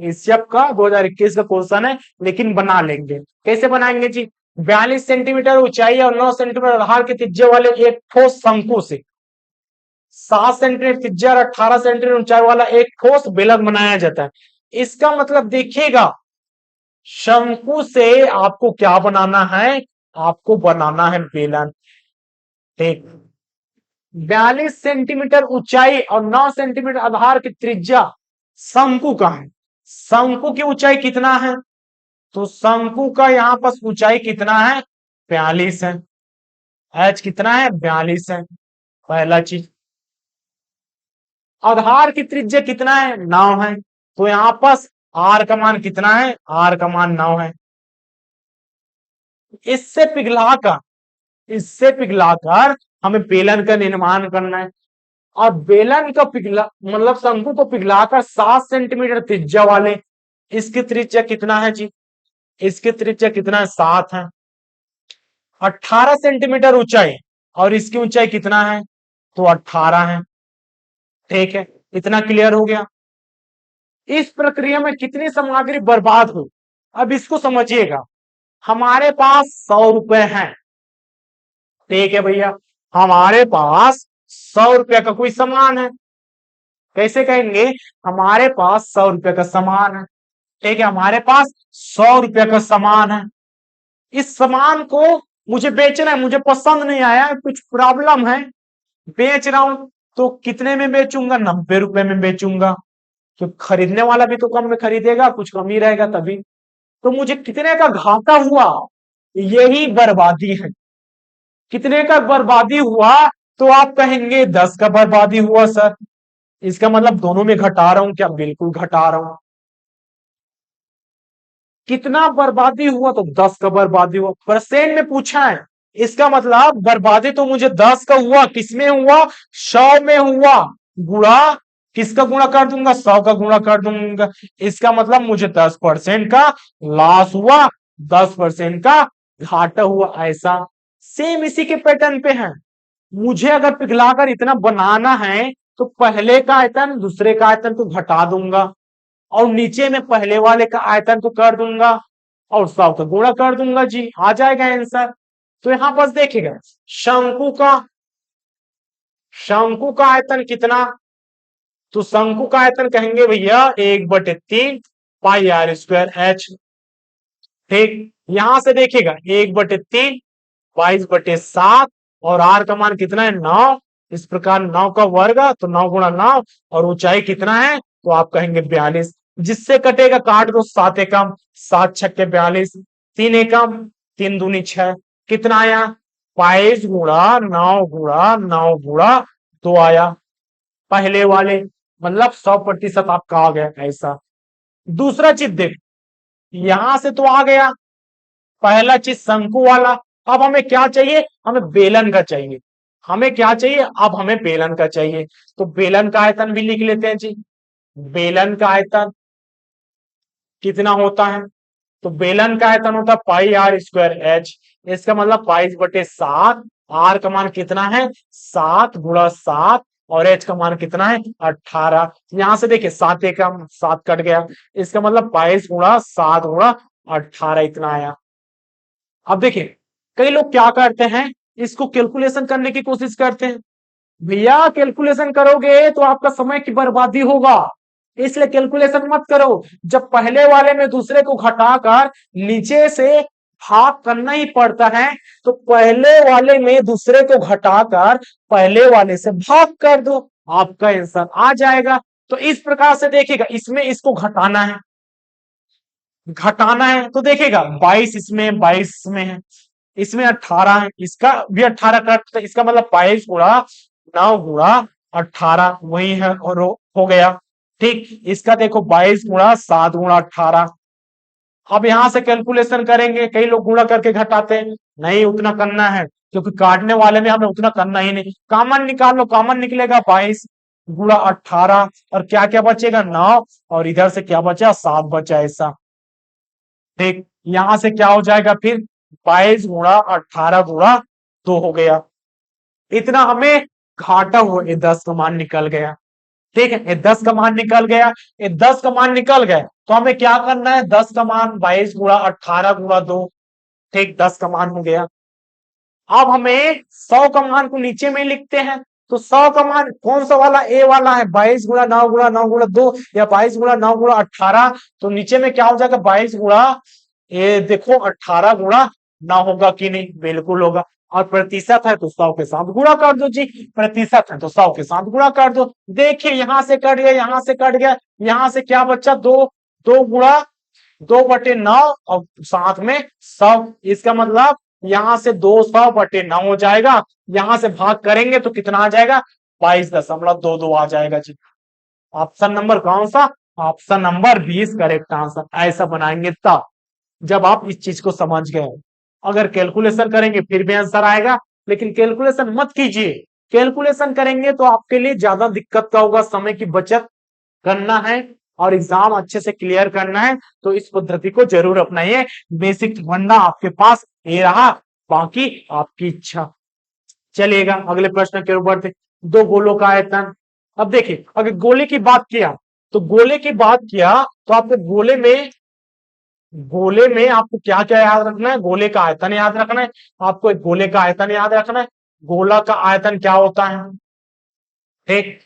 इस सब का 2021 का क्वेश्चन है, लेकिन बना लेंगे। कैसे बनाएंगे जी, 42 सेंटीमीटर ऊंचाई और 9 सेंटीमीटर आधार के त्रिज्या वाले एक ठोस शंकु से 7 सेंटीमीटर त्रिज्या और 18 सेंटीमीटर ऊंचाई वाला एक ठोस बेलन बनाया जाता है। इसका मतलब देखिएगा शंकु से आपको क्या बनाना है, आपको बनाना है बेलन। ठीक, 42 सेंटीमीटर ऊंचाई और 9 सेंटीमीटर आधार की त्रिज्या शंकु का है। शंकु की ऊंचाई कितना है, तो शंकु का यहां पर ऊंचाई कितना है, 42 है। एच कितना है, 42 है, पहला चीज। आधार की त्रिज्या कितना है, 9 है, तो यहां पर आर का मान कितना है, आर का मान 9 है। इससे पिघलाकर इससे पिघलाकर हमें बेलन का निर्माण करना है। और बेलन का पिघला मतलब शंकु को पिघलाकर 7 सेंटीमीटर त्रिज्या वाले, इसकी त्रिज्या कितना है जी, इसकी त्रिज्या कितना है, 7 है। 18 सेंटीमीटर ऊंचाई, और इसकी ऊंचाई कितना है, तो 18 है। ठीक है, इतना क्लियर हो गया। इस प्रक्रिया में कितनी सामग्री बर्बाद हुई, अब इसको समझिएगा। हमारे पास 100 रुपए हैं, ठीक है भैया, हमारे पास 100 रुपए का कोई सामान है। कैसे कहेंगे, हमारे पास 100 रुपए का सामान है। ठीक है, हमारे पास 100 रुपए का सामान है। इस सामान को मुझे बेचना है, मुझे पसंद नहीं आया, कुछ प्रॉब्लम है, बेच रहा हूं, तो कितने में बेचूंगा, 90 रुपए में बेचूंगा। तो खरीदने वाला भी तो कम में खरीदेगा, कुछ कम ही रहेगा तभी। तो मुझे कितने का घाटा हुआ, यही बर्बादी है। कितने का बर्बादी हुआ, तो आप कहेंगे 10 का बर्बादी हुआ सर। इसका मतलब दोनों में घटा रहा हूं क्या, बिल्कुल घटा रहा हूं। कितना बर्बादी हुआ, तो 10 का बर्बादी हुआ, परसेंट में पूछा है। इसका मतलब बर्बादी तो मुझे 10 का हुआ, किसमें हुआ, 100 में हुआ, गुणा किसका गुणा कर दूंगा, 100 का गुणा कर दूंगा। इसका मतलब मुझे 10% का लॉस हुआ, 10% का घाटा हुआ ऐसा। सेम इसी के पैटर्न पे है। मुझे अगर पिघलाकर इतना बनाना है तो पहले का आयतन दूसरे का आयतन को घटा दूंगा और नीचे में पहले वाले का आयतन को कर दूंगा और सब का गुणा कर दूंगा जी, आ जाएगा आंसर। तो यहां पर देखिएगा शंकु का शंकु का आयतन कितना, तो शंकु का आयतन कहेंगे भैया 1/3 पाई आर स्क्वायर एच। ठीक, यहां से देखिएगा 1/3 22/7 और आर का मान कितना है 9। इस प्रकार 9 का वर्ग तो 9 गुणा 9 और ऊंचाई कितना है तो आप कहेंगे 42। जिससे कटेगा काट दो, 7 एकम 7 छक्के 42, 3 एकम 3 दूनी 6, कितना आया 22 गुणा 9 गुणा 9 गुणा 2 आया पहले वाले, मतलब 100% आपका आ गया ऐसा। दूसरा चीज देख, यहां से तो आ गया पहला चीज शंकु वाला। अब हमें क्या चाहिए, हमें बेलन का चाहिए। हमें क्या चाहिए, अब हमें बेलन का चाहिए। तो बेलन का आयतन भी लिख लेते हैं जी। बेलन का आयतन कितना होता है, तो बेलन का आयतन होता है पाई आर स्क्वायर एच। इसका मतलब 22/7। आर का मान कितना है 7 गुणा 7 और एच का मान कितना है 18। यहां से देखिए 7 एकम 7 कट गया, इसका मतलब 22 गुणा 7 गुणा 18 इतना आया। अब देखिए कई लोग क्या करते हैं, इसको कैलकुलेशन करने की कोशिश करते हैं। भैया कैलकुलेशन करोगे तो आपका समय की बर्बादी होगा, इसलिए कैलकुलेशन मत करो। जब पहले वाले में दूसरे को घटाकर नीचे से भाग करना ही पड़ता है तो पहले वाले में दूसरे को घटाकर पहले वाले से भाग कर दो, आपका आंसर आ जाएगा। तो इस प्रकार से देखिएगा, इसमें इसको घटाना है तो देखिएगा 22 इसमें 22 इसमें है, इसमें 18 है, इसका भी 18 काट, तो इसका मतलब 22 गुणा 9 गुणा 18 वही है और हो गया। ठीक, इसका देखो 22 गुणा 7 गुणा 18। अब यहां से कैलकुलेशन करेंगे, कई लोग गुणा करके घटाते हैं, नहीं उतना करना है क्योंकि काटने वाले में हमें उतना करना ही नहीं। कॉमन निकाल लो, कॉमन निकलेगा 22 गुणा 18 और क्या क्या बचेगा 9 और इधर से क्या बचा 7 बचा ऐसा। ठीक, यहां से क्या हो जाएगा फिर 22 गुणा 18 गुणा 2 हो गया। इतना हमें घाटा हुआ, ये 10 का मान निकल गया। ठीक है, ये 10 का मान निकल गया, ये 10 का मान निकल गया तो हमें क्या करना है 10 का मान 22 गुणा 18 गुणा 2। ठीक, 10 का मान हो गया। अब हमें 100 का मान को नीचे में लिखते हैं, तो 100 का मान कौन सा वाला, ए वाला है 22 गुणा 9 गुणा 9 गुणा 2 या 22 गुणा 9 गुणा 18। तो नीचे में क्या हो जाएगा 22 गुणा, ये देखो 18 गुणा 9 होगा कि नहीं, बिल्कुल होगा। और प्रतिशत है तो 100 के साथ गुणा कर दो जी, प्रतिशत है तो 100 के साथ गुणा कर दो। देखिए यहां से कट गया, यहां से कट गया, यहां से क्या बचा 2, 2 गुणा 2/9 और साथ में 100। इसका मतलब यहां से 200/9 हो जाएगा, यहां से भाग करेंगे तो कितना आ जाएगा 22.22 आ जाएगा जी। ऑप्शन नंबर कौन सा, ऑप्शन नंबर 20 करेक्ट आंसर। ऐसा बनाएंगे तब, जब आप इस चीज को समझ गए। अगर कैलकुलेशन करेंगे फिर भी आंसर आएगा, लेकिन कैलकुलेशन मत कीजिए। कैलकुलेशन करेंगे तो आपके लिए ज्यादा दिक्कत का होगा, समय की बचत करना है और एग्जाम अच्छे से क्लियर करना है तो इस पद्धति को जरूर अपनाइए। बेसिक फंडा आपके पास ये रहा, बाकी आपकी इच्छा। चलिएगा अगले प्रश्न के ऊपर थे, दो गोलों का आयतन। अब देखिए अगर गोले की बात किया तो गोले की बात किया तो आपको गोले में आपको क्या क्या याद रखना है, गोले का आयतन याद रखना है। आपको एक गोले का आयतन याद रखना है। गोला का आयतन क्या होता है, ठीक,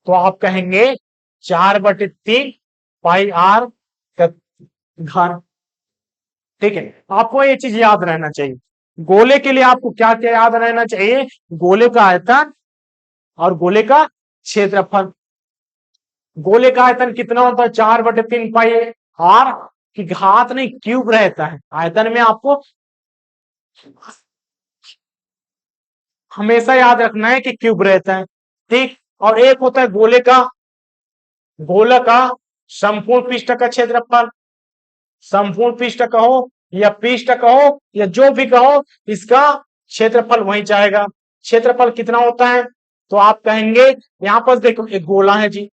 तो आप कहेंगे 4/3 पाई आर का घन। ठीक है, आपको ये चीज याद रहना चाहिए। गोले के लिए आपको क्या क्या याद रहना चाहिए, गोले का आयतन और गोले का क्षेत्रफल। गोले का आयतन कितना होता है 4/3 पाई आर की घात नहीं क्यूब रहता है, आयतन में आपको हमेशा याद रखना है कि क्यूब रहता है। ठीक, और एक होता है गोला का संपूर्ण पृष्ठ का क्षेत्रफल। संपूर्ण पृष्ठ कहो या पृष्ठ कहो या जो भी कहो, इसका क्षेत्रफल वही जाएगा। क्षेत्रफल कितना होता है, तो आप कहेंगे यहां पर देखो एक गोला है जी,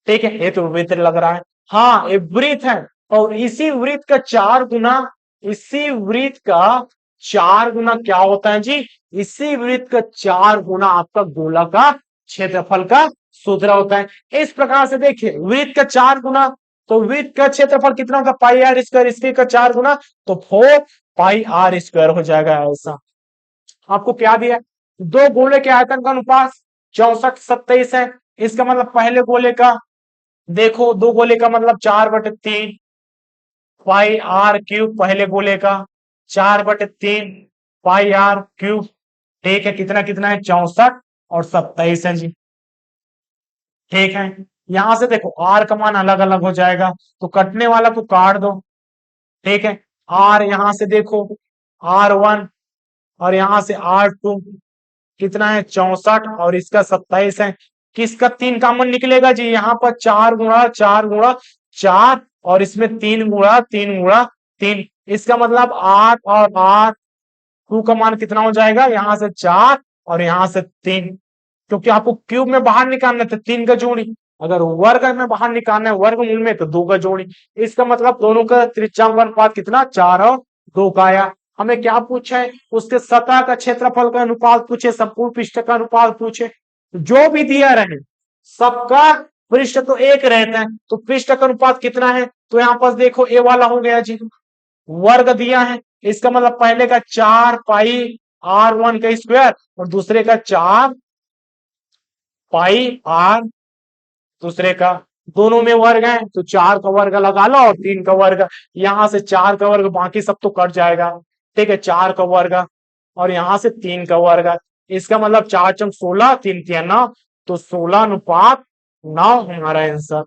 ठीक है, ये तो वृत्त लग रहा है, हाँ ये वृत्त है और इसी वृत्त का 4 गुना इसी वृत्त का 4 गुना क्या होता है जी? इसी वृत्त का 4 गुना आपका गोला का क्षेत्रफल का सूत्र होता है। इस प्रकार से देखिए, वृत्त का 4 गुना, तो वृत्त का क्षेत्रफल कितना होगा? पाई आर स्क्वायर, इसके का 4 गुना तो 4 पाई आर स्क्वायर हो जाएगा। ऐसा आपको क्या दिया? दो गोले के आयतन का अनुपात 64:27 है। इसका मतलब पहले गोले का देखो, दो गोले का मतलब 4/3 पाई आर क्यूब, पहले गोले का 4/3 पाई आर क्यूब। ठीक है, कितना कितना है? 64 और 27 है जी। ठीक है, यहां से देखो आर का मान अलग अलग हो जाएगा, तो कटने वाला को काट दो। ठीक है, आर यहां से देखो R1 और यहां से R2 कितना है? 64 और इसका 27 है। किसका 3 कॉमन निकलेगा जी? यहाँ पर 4 गुणा 4 गुणा 4 और इसमें 3 गुणा 3 गुणा 3। इसका मतलब 8 और 8 टू का मान कितना हो जाएगा? यहाँ से 4 और यहाँ से 3, क्योंकि आपको क्यूब में बाहर निकालना है तो 3 का जोड़ी, अगर वर्ग में बाहर निकालना है वर्गमूल में तो 2 का जोड़ी। इसका मतलब दोनों का त्रिज्यांक अनुपात कितना? 4 और 2 का आया। हमें क्या पूछा है? उसके सतह का क्षेत्रफल का अनुपात पूछे, संपूर्ण पृष्ठ का अनुपात पूछे। जो भी दिया रहे सबका पृष्ठ तो एक रहता है, तो पृष्ठ का अनुपात कितना है? तो यहाँ पर देखो ए वाला हो गया जी, वर्ग दिया है। इसका मतलब पहले का 4 पाई R1 का स्क्वायर और दूसरे का 4 पाई आर दूसरे का, दोनों में वर्ग है तो 4 का वर्ग लगा लो और 3 का वर्ग, यहां से 4 का वर्ग, बाकी सब तो कट जाएगा। ठीक है, 4 का वर्ग और यहां से 3 का वर्ग। इसका मतलब 4 चम 16, 3 तिया 9, तो 16:9 हमारा आंसर।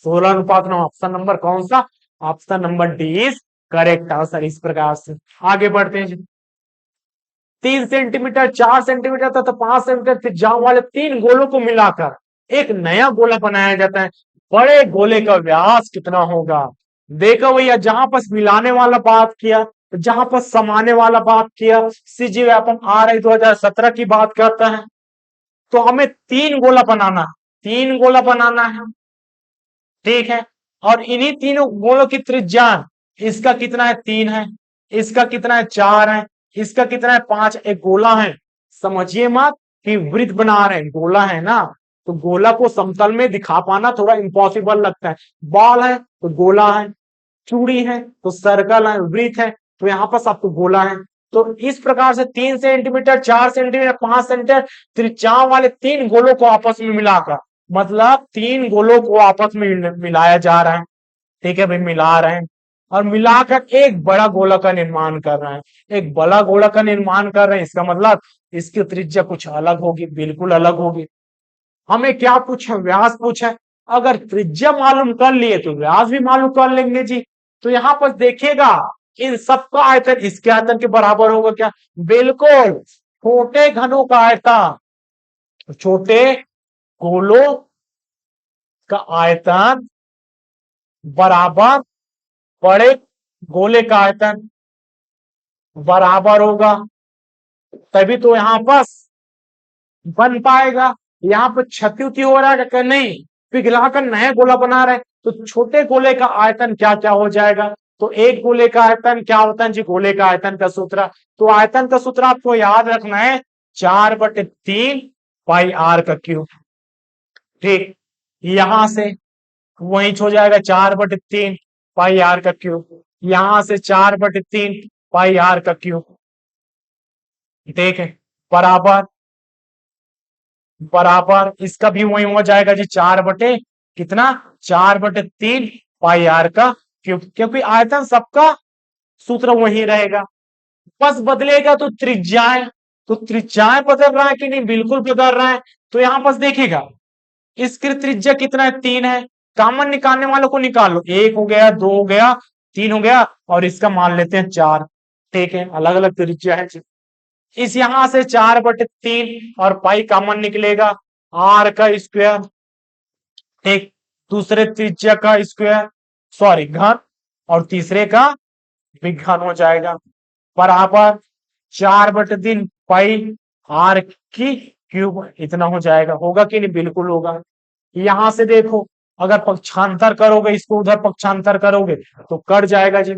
16:9 ऑप्शन नंबर कौन सा? Option number D is correct answer. इस प्रकार से आगे बढ़ते हैं जी। 3 सेंटीमीटर, 4 सेंटीमीटर तथा 5 सेंटीमीटर त्रिज्या वाले 3 गोलों को मिलाकर एक नया गोला बनाया जाता है। बड़े गोले का व्यास कितना होगा? देखो भैया, जहां पर मिलाने वाला बात किया, जहां पर समाने वाला बात किया, सीजी व्यापन RI 2017 की बात करता है, तो हमें 3 गोला बनाना है, 3 गोला बनाना है। ठीक है, और इन्हीं तीनों गोलों की त्रिज्या, इसका कितना है? 3 है, इसका कितना है? 4 है, इसका कितना है? 5। एक गोला है, समझिए मत कि वृत्त बना रहे हैं, गोला है ना, तो गोला को समतल में दिखा पाना थोड़ा इम्पॉसिबल लगता है। बॉल है तो गोला है, चूड़ी है तो सर्कल है, वृत्त है तो यहाँ पर आपको गोला है। तो इस प्रकार से 3 सेंटीमीटर, 4 सेंटीमीटर, 5 सेंटीमीटर त्रिज्या वाले 3 गोलों को आपस में मिलाकर, मतलब 3 गोलों को आपस में मिलाया जा रहा है। ठीक है भाई, मिला रहे हैं और मिलाकर एक बड़ा गोला का निर्माण कर रहे हैं, एक बड़ा गोला का निर्माण कर रहे हैं। इसका मतलब इसकी त्रिज्या कुछ अलग होगी, बिल्कुल अलग होगी। हमें क्या पूछा? व्यास पूछा। अगर त्रिज्या मालूम कर लिए तो व्यास भी मालूम कर लेंगे जी। तो यहां पर देखिएगा, इन सबका आयतन इसके आयतन के बराबर होगा क्या? बिल्कुल। छोटे घनों का आयतन, छोटे गोलों का आयतन बराबर बड़े गोले का आयतन बराबर होगा, तभी तो यहां पर बन पाएगा। यहाँ पर क्षति उति हो रहा है क्या? नहीं, पिघलाकर नया गोला बना रहे हैं, तो छोटे गोले का आयतन क्या क्या हो जाएगा? तो एक गोले का आयतन क्या होता है जी? गोले का आयतन का सूत्र, तो आयतन का सूत्र आपको याद रखना है 4/3 पाई आर का क्यूब। ठीक, यहां से वही हो जाएगा 4/3 पाई आर का क्यूब, यहां से 4/3 पाई आर का क्यूब। ठीक है, बराबर बराबर इसका भी वही हो जाएगा जी, 4 बटे कितना? 4/3 पाई आर का क्यूब, क्योंकि आयतन सबका सूत्र वही रहेगा, बस बदलेगा तो त्रिज्याएं, तो त्रिज्याएं बदल रहा है कि नहीं? बिल्कुल बदल रहा है। तो यहां पर देखिएगा, इसकी त्रिज्या कितना है? 3 है। कॉमन निकालने वालों को निकाल लो, 1 हो गया, 2 हो गया, 3 हो गया और इसका मान लेते हैं 4। ठीक है, अलग अलग त्रिज्या है। इस यहां से 4/3 और पाई कॉमन निकलेगा, आर का स्क्वायर। एक दूसरे त्रिज्या का स्क्वायर, सॉरी घन, और तीसरे का भी घन हो जाएगा, बराबर 4/3 पाई आर की क्यूब। इतना हो जाएगा, होगा कि नहीं? बिल्कुल होगा। यहां से देखो, अगर पक्षांतर करोगे, इसको उधर पक्षांतर करोगे तो कट जाएगा जी।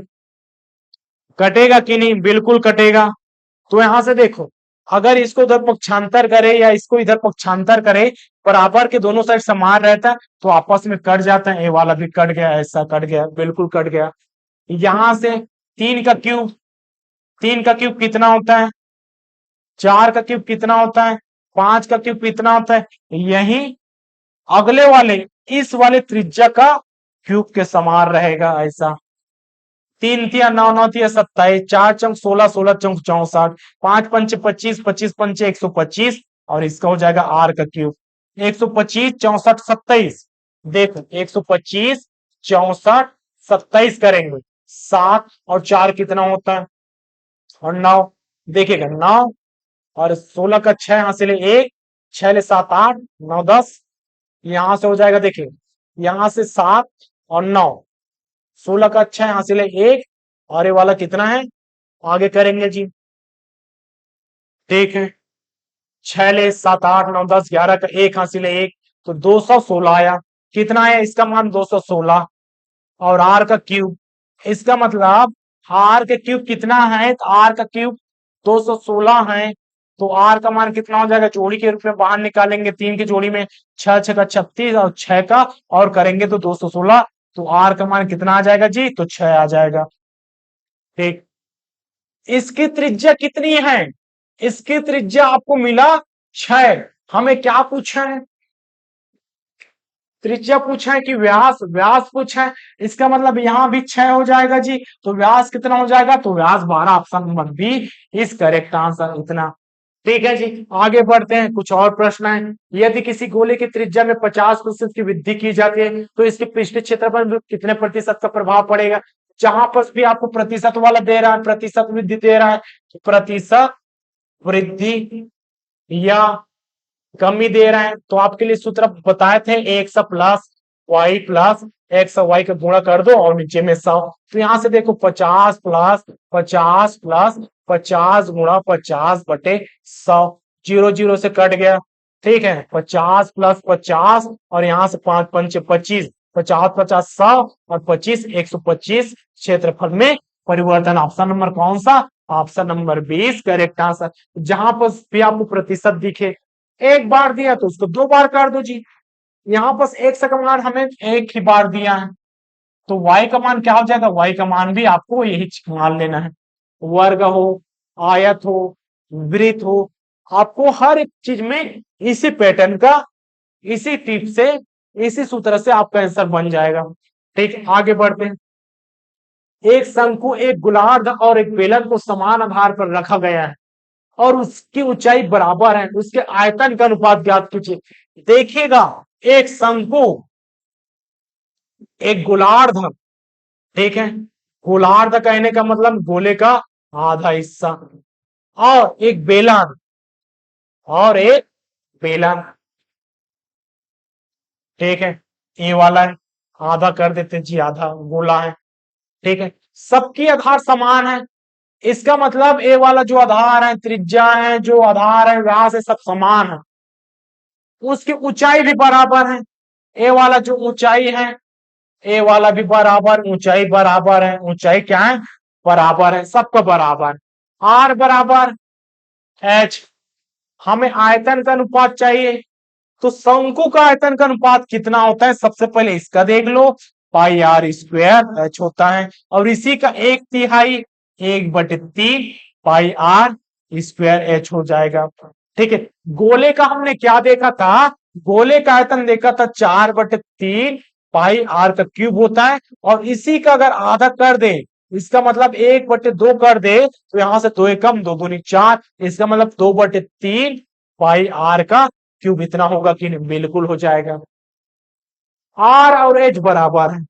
कटेगा कि नहीं? बिल्कुल कटेगा। तो यहां से देखो, अगर इसको उधर पक्षांतर करे या इसको इधर पक्षांतर करे, बराबर के दोनों साइड समान रहता है तो आपस में कट जाता है। ये वाला भी कट गया, ऐसा कट गया, बिल्कुल कट गया। यहां से 3 का क्यूब, 3 का क्यूब कितना होता है? 4 का क्यूब कितना होता है? 5 का क्यूब कितना होता है? यही अगले वाले, इस वाले त्रिज्या का क्यूब के समान रहेगा। ऐसा 3 तिया 9, 9 तिया 27, 4 चंक 16, 16 चंक 64, 5 पंचे 25, 25 पंचे 125, और इसका हो जाएगा आर का क्यूब 125, 64, 27। देखो 125, 64, 27 करेंगे, 7 और 4 कितना होता है? और 9, देखिएगा 9 और 16 का 6 यहां से ले 1, 6 ले 7 8 9 10, यहां से हो जाएगा। देखिए यहां से 7 और 9, 16 का 6 यहां से ले 1, और ये वाला कितना है? आगे करेंगे जी, ठीक है। 6 ले 7 8 9 10 11 का 1 हासिल है 1, तो 216 आया। कितना है इसका मान? 216। और आर का क्यूब, इसका मतलब आर के क्यूब कितना है? तो आर का क्यूब 216 है। तो आर का मान कितना हो जाएगा? जोड़ी के रूप में बाहर निकालेंगे, 3 की जोड़ी में 6 6 का 36 और 6 का और करेंगे तो 216। तो आर का मान कितना आ जाएगा जी? तो 6 आ जाएगा। ठीक, इसकी त्रिज्या कितनी है? इसकी त्रिज्या आपको मिला 6। हमें क्या पूछा है? त्रिज्या पूछा है कि व्यास? व्यास पूछा है। इसका मतलब यहां भी 6 हो जाएगा जी। तो व्यास कितना हो जाएगा? तो व्यास 12, ऑप्शन नंबर बी इस करेक्ट आंसर। इतना ठीक है जी। आगे बढ़ते हैं, कुछ और प्रश्न है। यदि किसी गोले की त्रिज्या में 50% की वृद्धि की जाती है तो इसके पृष्ठीय क्षेत्रफल में कितने प्रतिशत का प्रभाव पड़ेगा? जहां पर भी आपको प्रतिशत वाला दे रहा है, प्रतिशत वृद्धि दे रहा है, तो प्रतिशत वृद्धि या कमी दे रहा है, तो आपके लिए सूत्र बताए थे, X plus Y plus X, Y का गुणा कर दो और नीचे में 100। तो यहां से देखो 50 प्लस 50 प्लस 50 गुणा 50 बटे 100, 0 0 से कट गया। ठीक है, 50 प्लस 50 और यहां से 5 पंचे 25, 50 50 100 और 25 125, क्षेत्रफल में परिवर्तन। ऑप्शन नंबर कौन सा? Option number 20 correct answer. जहां पर भी आपको प्रतिशत दिखे, एक बार दिया तो उसको 2 बार कर दो जी। यहाँ पर एक्स का मान हमें एक ही बार दिया है, तो वाई का मान क्या हो जाएगा? वाई का मान भी आपको यही मान लेना है। वर्ग हो, आयत हो, वृत्त हो, आपको हर एक चीज में इसी पैटर्न का, इसी टिप से, इसी सूत्र से आपका आंसर बन जाएगा। ठीक है, आगे बढ़ते हैं। एक शंकु, एक गोलार्ध और एक बेलन को समान आधार पर रखा गया है और उसकी ऊंचाई बराबर है, उसके आयतन का अनुपात ज्ञात कीजिए। देखिएगा, एक शंकु, एक गोलार्ध, ठीक है, गोलार्ध कहने का मतलब गोले का आधा हिस्सा, और एक बेलन, और एक बेलन, ठीक है, ये वाला है, आधा कर देते जी, आधा गोला है। ठीक है, सबकी आधार समान है, इसका मतलब ए वाला जो आधार है, त्रिज्या है, जो आधार है, व्यास है, सब समान है। उसकी ऊंचाई भी बराबर है, ए वाला जो ऊंचाई है, ए वाला भी बराबर, ऊंचाई बराबर है। ऊंचाई क्या है? बराबर है, सबका बराबर। आर बराबर एच। हमें आयतन का अनुपात चाहिए, तो शंकु का आयतन का अनुपात कितना होता है? सबसे पहले इसका देख लो, पाई आर स्क्वायर एच होता है, और इसी का 1/3, 1/3 पाई आर स्क्वायर एच हो जाएगा। ठीक है, गोले का हमने क्या देखा था? गोले का आयतन देखा था 4/3 पाई आर का क्यूब होता है, और इसी का अगर आधा कर दे, इसका मतलब 1/2 कर दे, तो यहां से 2 एकम 2 दूनी 4, इसका मतलब 2/3 पाई आर का क्यूब इतना होगा कि नहीं? बिल्कुल हो जाएगा। आर और एच बराबर है,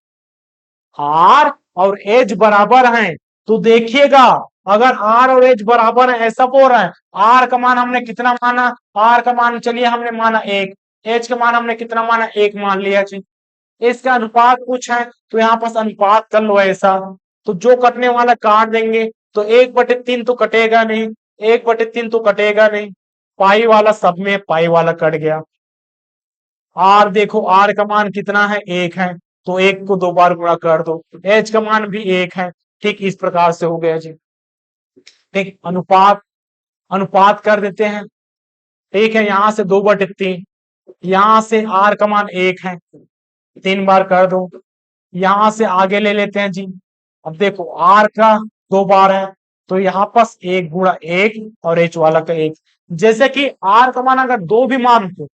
आर और एच बराबर हैं, तो देखिएगा, अगर आर और एच बराबर है, ऐसा बोल रहा है, आर का मान हमने कितना माना? आर का मान चलिए हमने माना 1, एच का मान हमने कितना माना? 1 मान लिया जी। इसका अनुपात पूछा है, तो यहाँ पास अनुपात कर लो ऐसा, तो जो कटने वाला काट देंगे, तो 1/3 तो कटेगा नहीं, 1/3 तो कटेगा नहीं, पाई वाला सब में पाई वाला कट गया। आर देखो, आर का मान कितना है? 1 है, तो 1 को 2 बार गुणा कर दो। एच का मान भी 1 है, ठीक इस प्रकार से हो गया जी। ठीक, अनुपात अनुपात कर देते हैं। ठीक है, यहां से 2/3, यहां से आर का मान 1 है, 3 बार कर दो। यहां से आगे ले लेते हैं जी। अब देखो आर का 2 बार है, तो यहाँ पास 1 × 1 और एच वाला का 1। जैसे कि आर का मान अगर 2 भी मानते,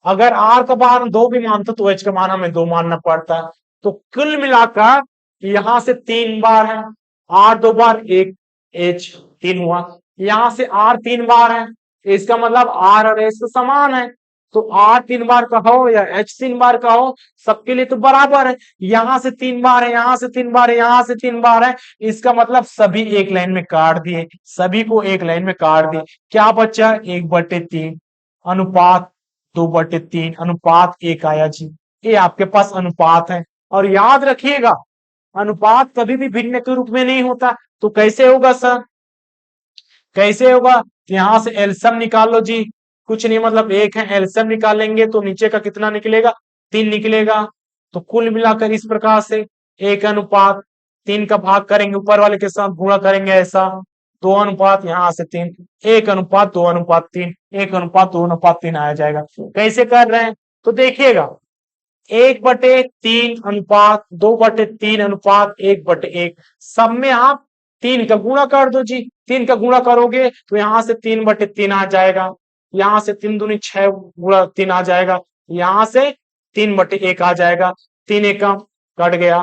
अगर आर का मान 2 भी मानते तो एच का मान हमें 2 मानना पड़ता है। तो कुल मिलाकर यहां से 3 बार है, आर 2 बार, 1 एच 3 हुआ। यहां से आर 3 बार है, इसका मतलब आर और एच तो समान है। तो आर 3 बार का हो या एच 3 बार का हो, सबके लिए तो बराबर है। यहां से 3 बार है, यहां से 3 बार है, यहां से 3 बार है, इसका मतलब सभी एक लाइन में काट दिए, सभी को एक लाइन में काट दिए। क्या बचा? 1/3 अनुपात 2/3 अनुपात 1 आया जी। ये आपके पास अनुपात है। और याद रखिएगा, अनुपात कभी भी भिन्न के रूप में नहीं होता। तो कैसे होगा सर? कैसे होगा? यहां से एलसीएम निकाल लो जी। कुछ नहीं, मतलब 1 है, एलसीएम निकालेंगे तो नीचे का कितना निकलेगा? 3 निकलेगा। तो कुल मिलाकर इस प्रकार से 1/3 का भाग करेंगे, ऊपर वाले के साथ गुणा करेंगे, ऐसा 2 अनुपात यहां से 3, 1/2/3, 1/2/3 आ जाएगा। कैसे कर रहे हैं? तो देखिएगा, 1/3 अनुपात 2/3 अनुपात 1/1, सब में आप 3 का गुणा कर दो जी। 3 का गुणा करोगे तो यहां से 3/3 आ जाएगा, यहां से 3 दूनी 6 गुणा 3 आ जाएगा, यहां से 3/1 आ जाएगा। 3 एकम कट गया,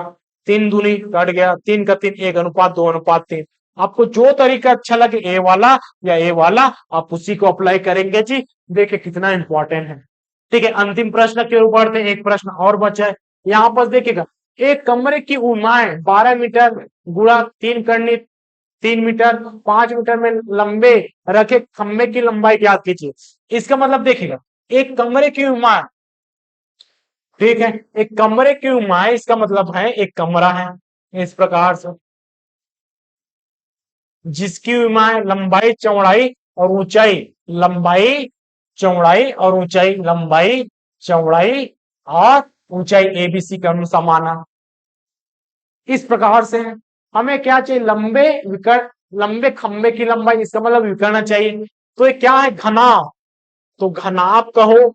3 दूनी कट गया, 3 का 3, 1/2/3। आपको जो तरीका अच्छा लगे, ए वाला या ए वाला, आप उसी को अप्लाई करेंगे जी। देखिए कितना इंपॉर्टेंट है। ठीक है, अंतिम प्रश्न के ऊपर थे, एक प्रश्न और बचा है। यहाँ पर देखिएगा, एक कमरे की ऊंचाई 12 मीटर गुणा 3 मीटर 5 मीटर में लंबे रखे खंबे की लंबाई ज्ञात कीजिए। इसका मतलब देखिएगा, एक कमरे की ऊंचाई, ठीक है, एक कमरे की ऊंचाई, इसका मतलब है एक कमरा है इस प्रकार से, जिसकी ऊंचाई लंबाई चौड़ाई और ऊंचाई, लंबाई चौड़ाई और ऊंचाई, लंबाई चौड़ाई और ऊंचाई एबीसी का अनुसार माना। इस प्रकार से हमें क्या चाहिए? लंबे विकर्ण, लंबे खंबे की लंबाई, इसका मतलब विकर्ण चाहिए। तो ये क्या है? घनाभ। तो घनाभ कहो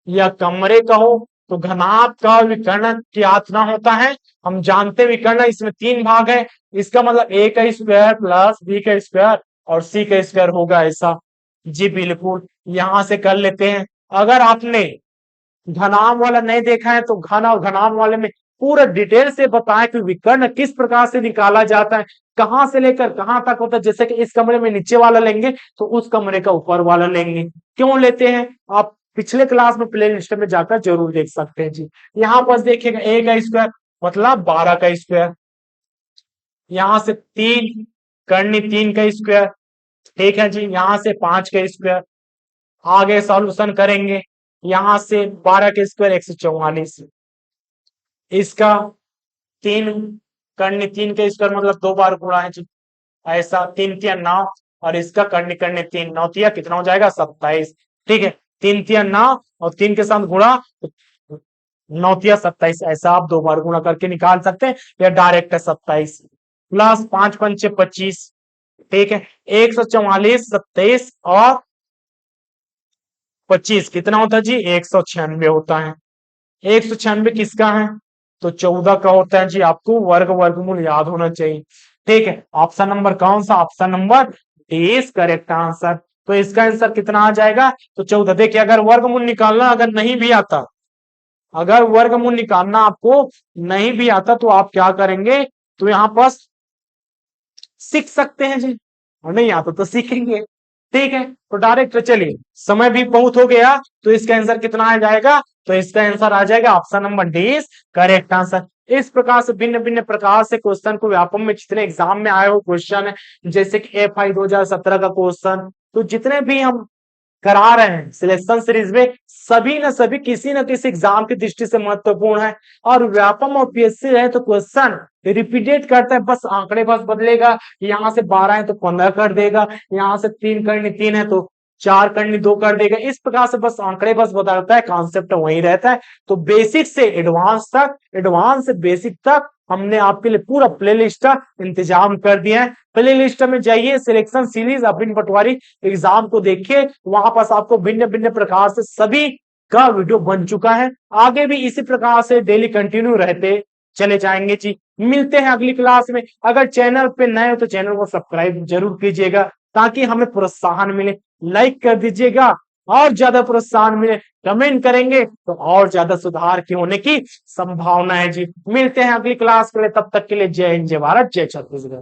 या कमरे कहो, तो घनाभ का विकर्ण कितना होता है? हम जानते विकर्ण इसमें 3 भाग है, इसका मतलब ए का स्क्वायर प्लस बी का स्क्वायर और सी का स्क्वायर होगा, ऐसा जी बिल्कुल। यहां से कर लेते हैं। अगर आपने घनाभ वाला नहीं देखा है तो घन और घनाभ वाले में पूरा डिटेल से बताया कि विकर्ण किस प्रकार से निकाला जाता है, कहां से लेकर कहां तक होता है। जैसे कि इस कमरे में नीचे वाला लेंगे तो उस कमरे का ऊपर वाला लेंगे। क्यों लेते हैं? आप पिछले क्लास में प्ले लिस्ट में जाकर जरूर देख सकते हैं जी। यहाँ पर देखिएगा, ए का स्क्वायर मतलब 12 का स्क्वायर, यहां से 3 करनी 3 का स्क्वायर, ठीक है जी। यहां से 5 का स्क्वायर, आगे सॉल्यूशन करेंगे, यहां से 12 के स्क्वायर 144, इसका 3 करनी 3 के स्क्वायर मतलब 2 बार गुणा है जी, ऐसा 3×3 = 9, और इसका करनी करनी 3 9×3 कितना हो जाएगा? 27। ठीक है, 3×3 = 9 और 3 के साथ गुणा, 9×3 = 27, ऐसा आप 2 बार गुणा करके निकाल सकते हैं, या डायरेक्ट है 27 प्लस 5×5 = 25। ठीक है, 144 27 और 25 कितना होता है जी? 196 होता है। 196 किसका है? तो 14 का होता है जी। आपको वर्गमूल याद होना चाहिए। ठीक है, ऑप्शन नंबर कौन सा? Option number D is correct answer. तो इसका आंसर कितना आ जाएगा? तो 14। देखिए, अगर वर्गमूल निकालना अगर नहीं भी आता, अगर वर्गमूल निकालना आपको नहीं भी आता तो आप क्या करेंगे? तो यहां पर सीख सकते हैं जी, और नहीं आता तो सीखेंगे। ठीक है, तो डायरेक्ट चलिए, समय भी बहुत हो गया, तो इसका आंसर कितना आ जाएगा? तो इसका आंसर आ जाएगा option number D is correct answer. इस प्रकार से भिन्न भिन्न प्रकार से क्वेश्चन को व्यापम में जितने एग्जाम में आए हो क्वेश्चन है, जैसे कि एफआई 2017 का क्वेश्चन, तो जितने भी हम करा रहे हैं सिलेक्शन सीरीज में, सभी न सभी किसी न किसी एग्जाम की दृष्टि से महत्वपूर्ण है। और व्यापम और पीएससी है तो क्वेश्चन रिपीटेट करता है, बस आंकड़े बस बदलेगा। यहाँ से 12 है तो 15 कर देगा, यहाँ से 3 करनी 3 है तो 4 करनी 2 कर देगा। इस प्रकार से बस आंकड़े बस बदलता है, कॉन्सेप्ट वही रहता है। तो बेसिक से एडवांस तक, एडवांस से बेसिक तक हमने आपके लिए पूरा प्लेलिस्ट का इंतजाम कर दिया है। प्लेलिस्ट में जाइए, सिलेक्शन सीरीज अरविंद पटवारी एग्जाम को देखिए, वहां पास आपको भिन्न भिन्न प्रकार से सभी का वीडियो बन चुका है। आगे भी इसी प्रकार से डेली कंटिन्यू रहते चले जाएंगे जी। मिलते हैं अगली क्लास में। अगर चैनल पे नए हो तो चैनल को सब्सक्राइब जरूर कीजिएगा ताकि हमें प्रोत्साहन मिले। लाइक कर दीजिएगा और ज्यादा प्रोत्साहन मिले, कमेंट करेंगे तो और ज्यादा सुधार की होने की संभावना है जी। मिलते हैं अगली क्लास के लिए, तब तक के लिए जय हिंद, जय भारत, जय छत्तीसगढ़।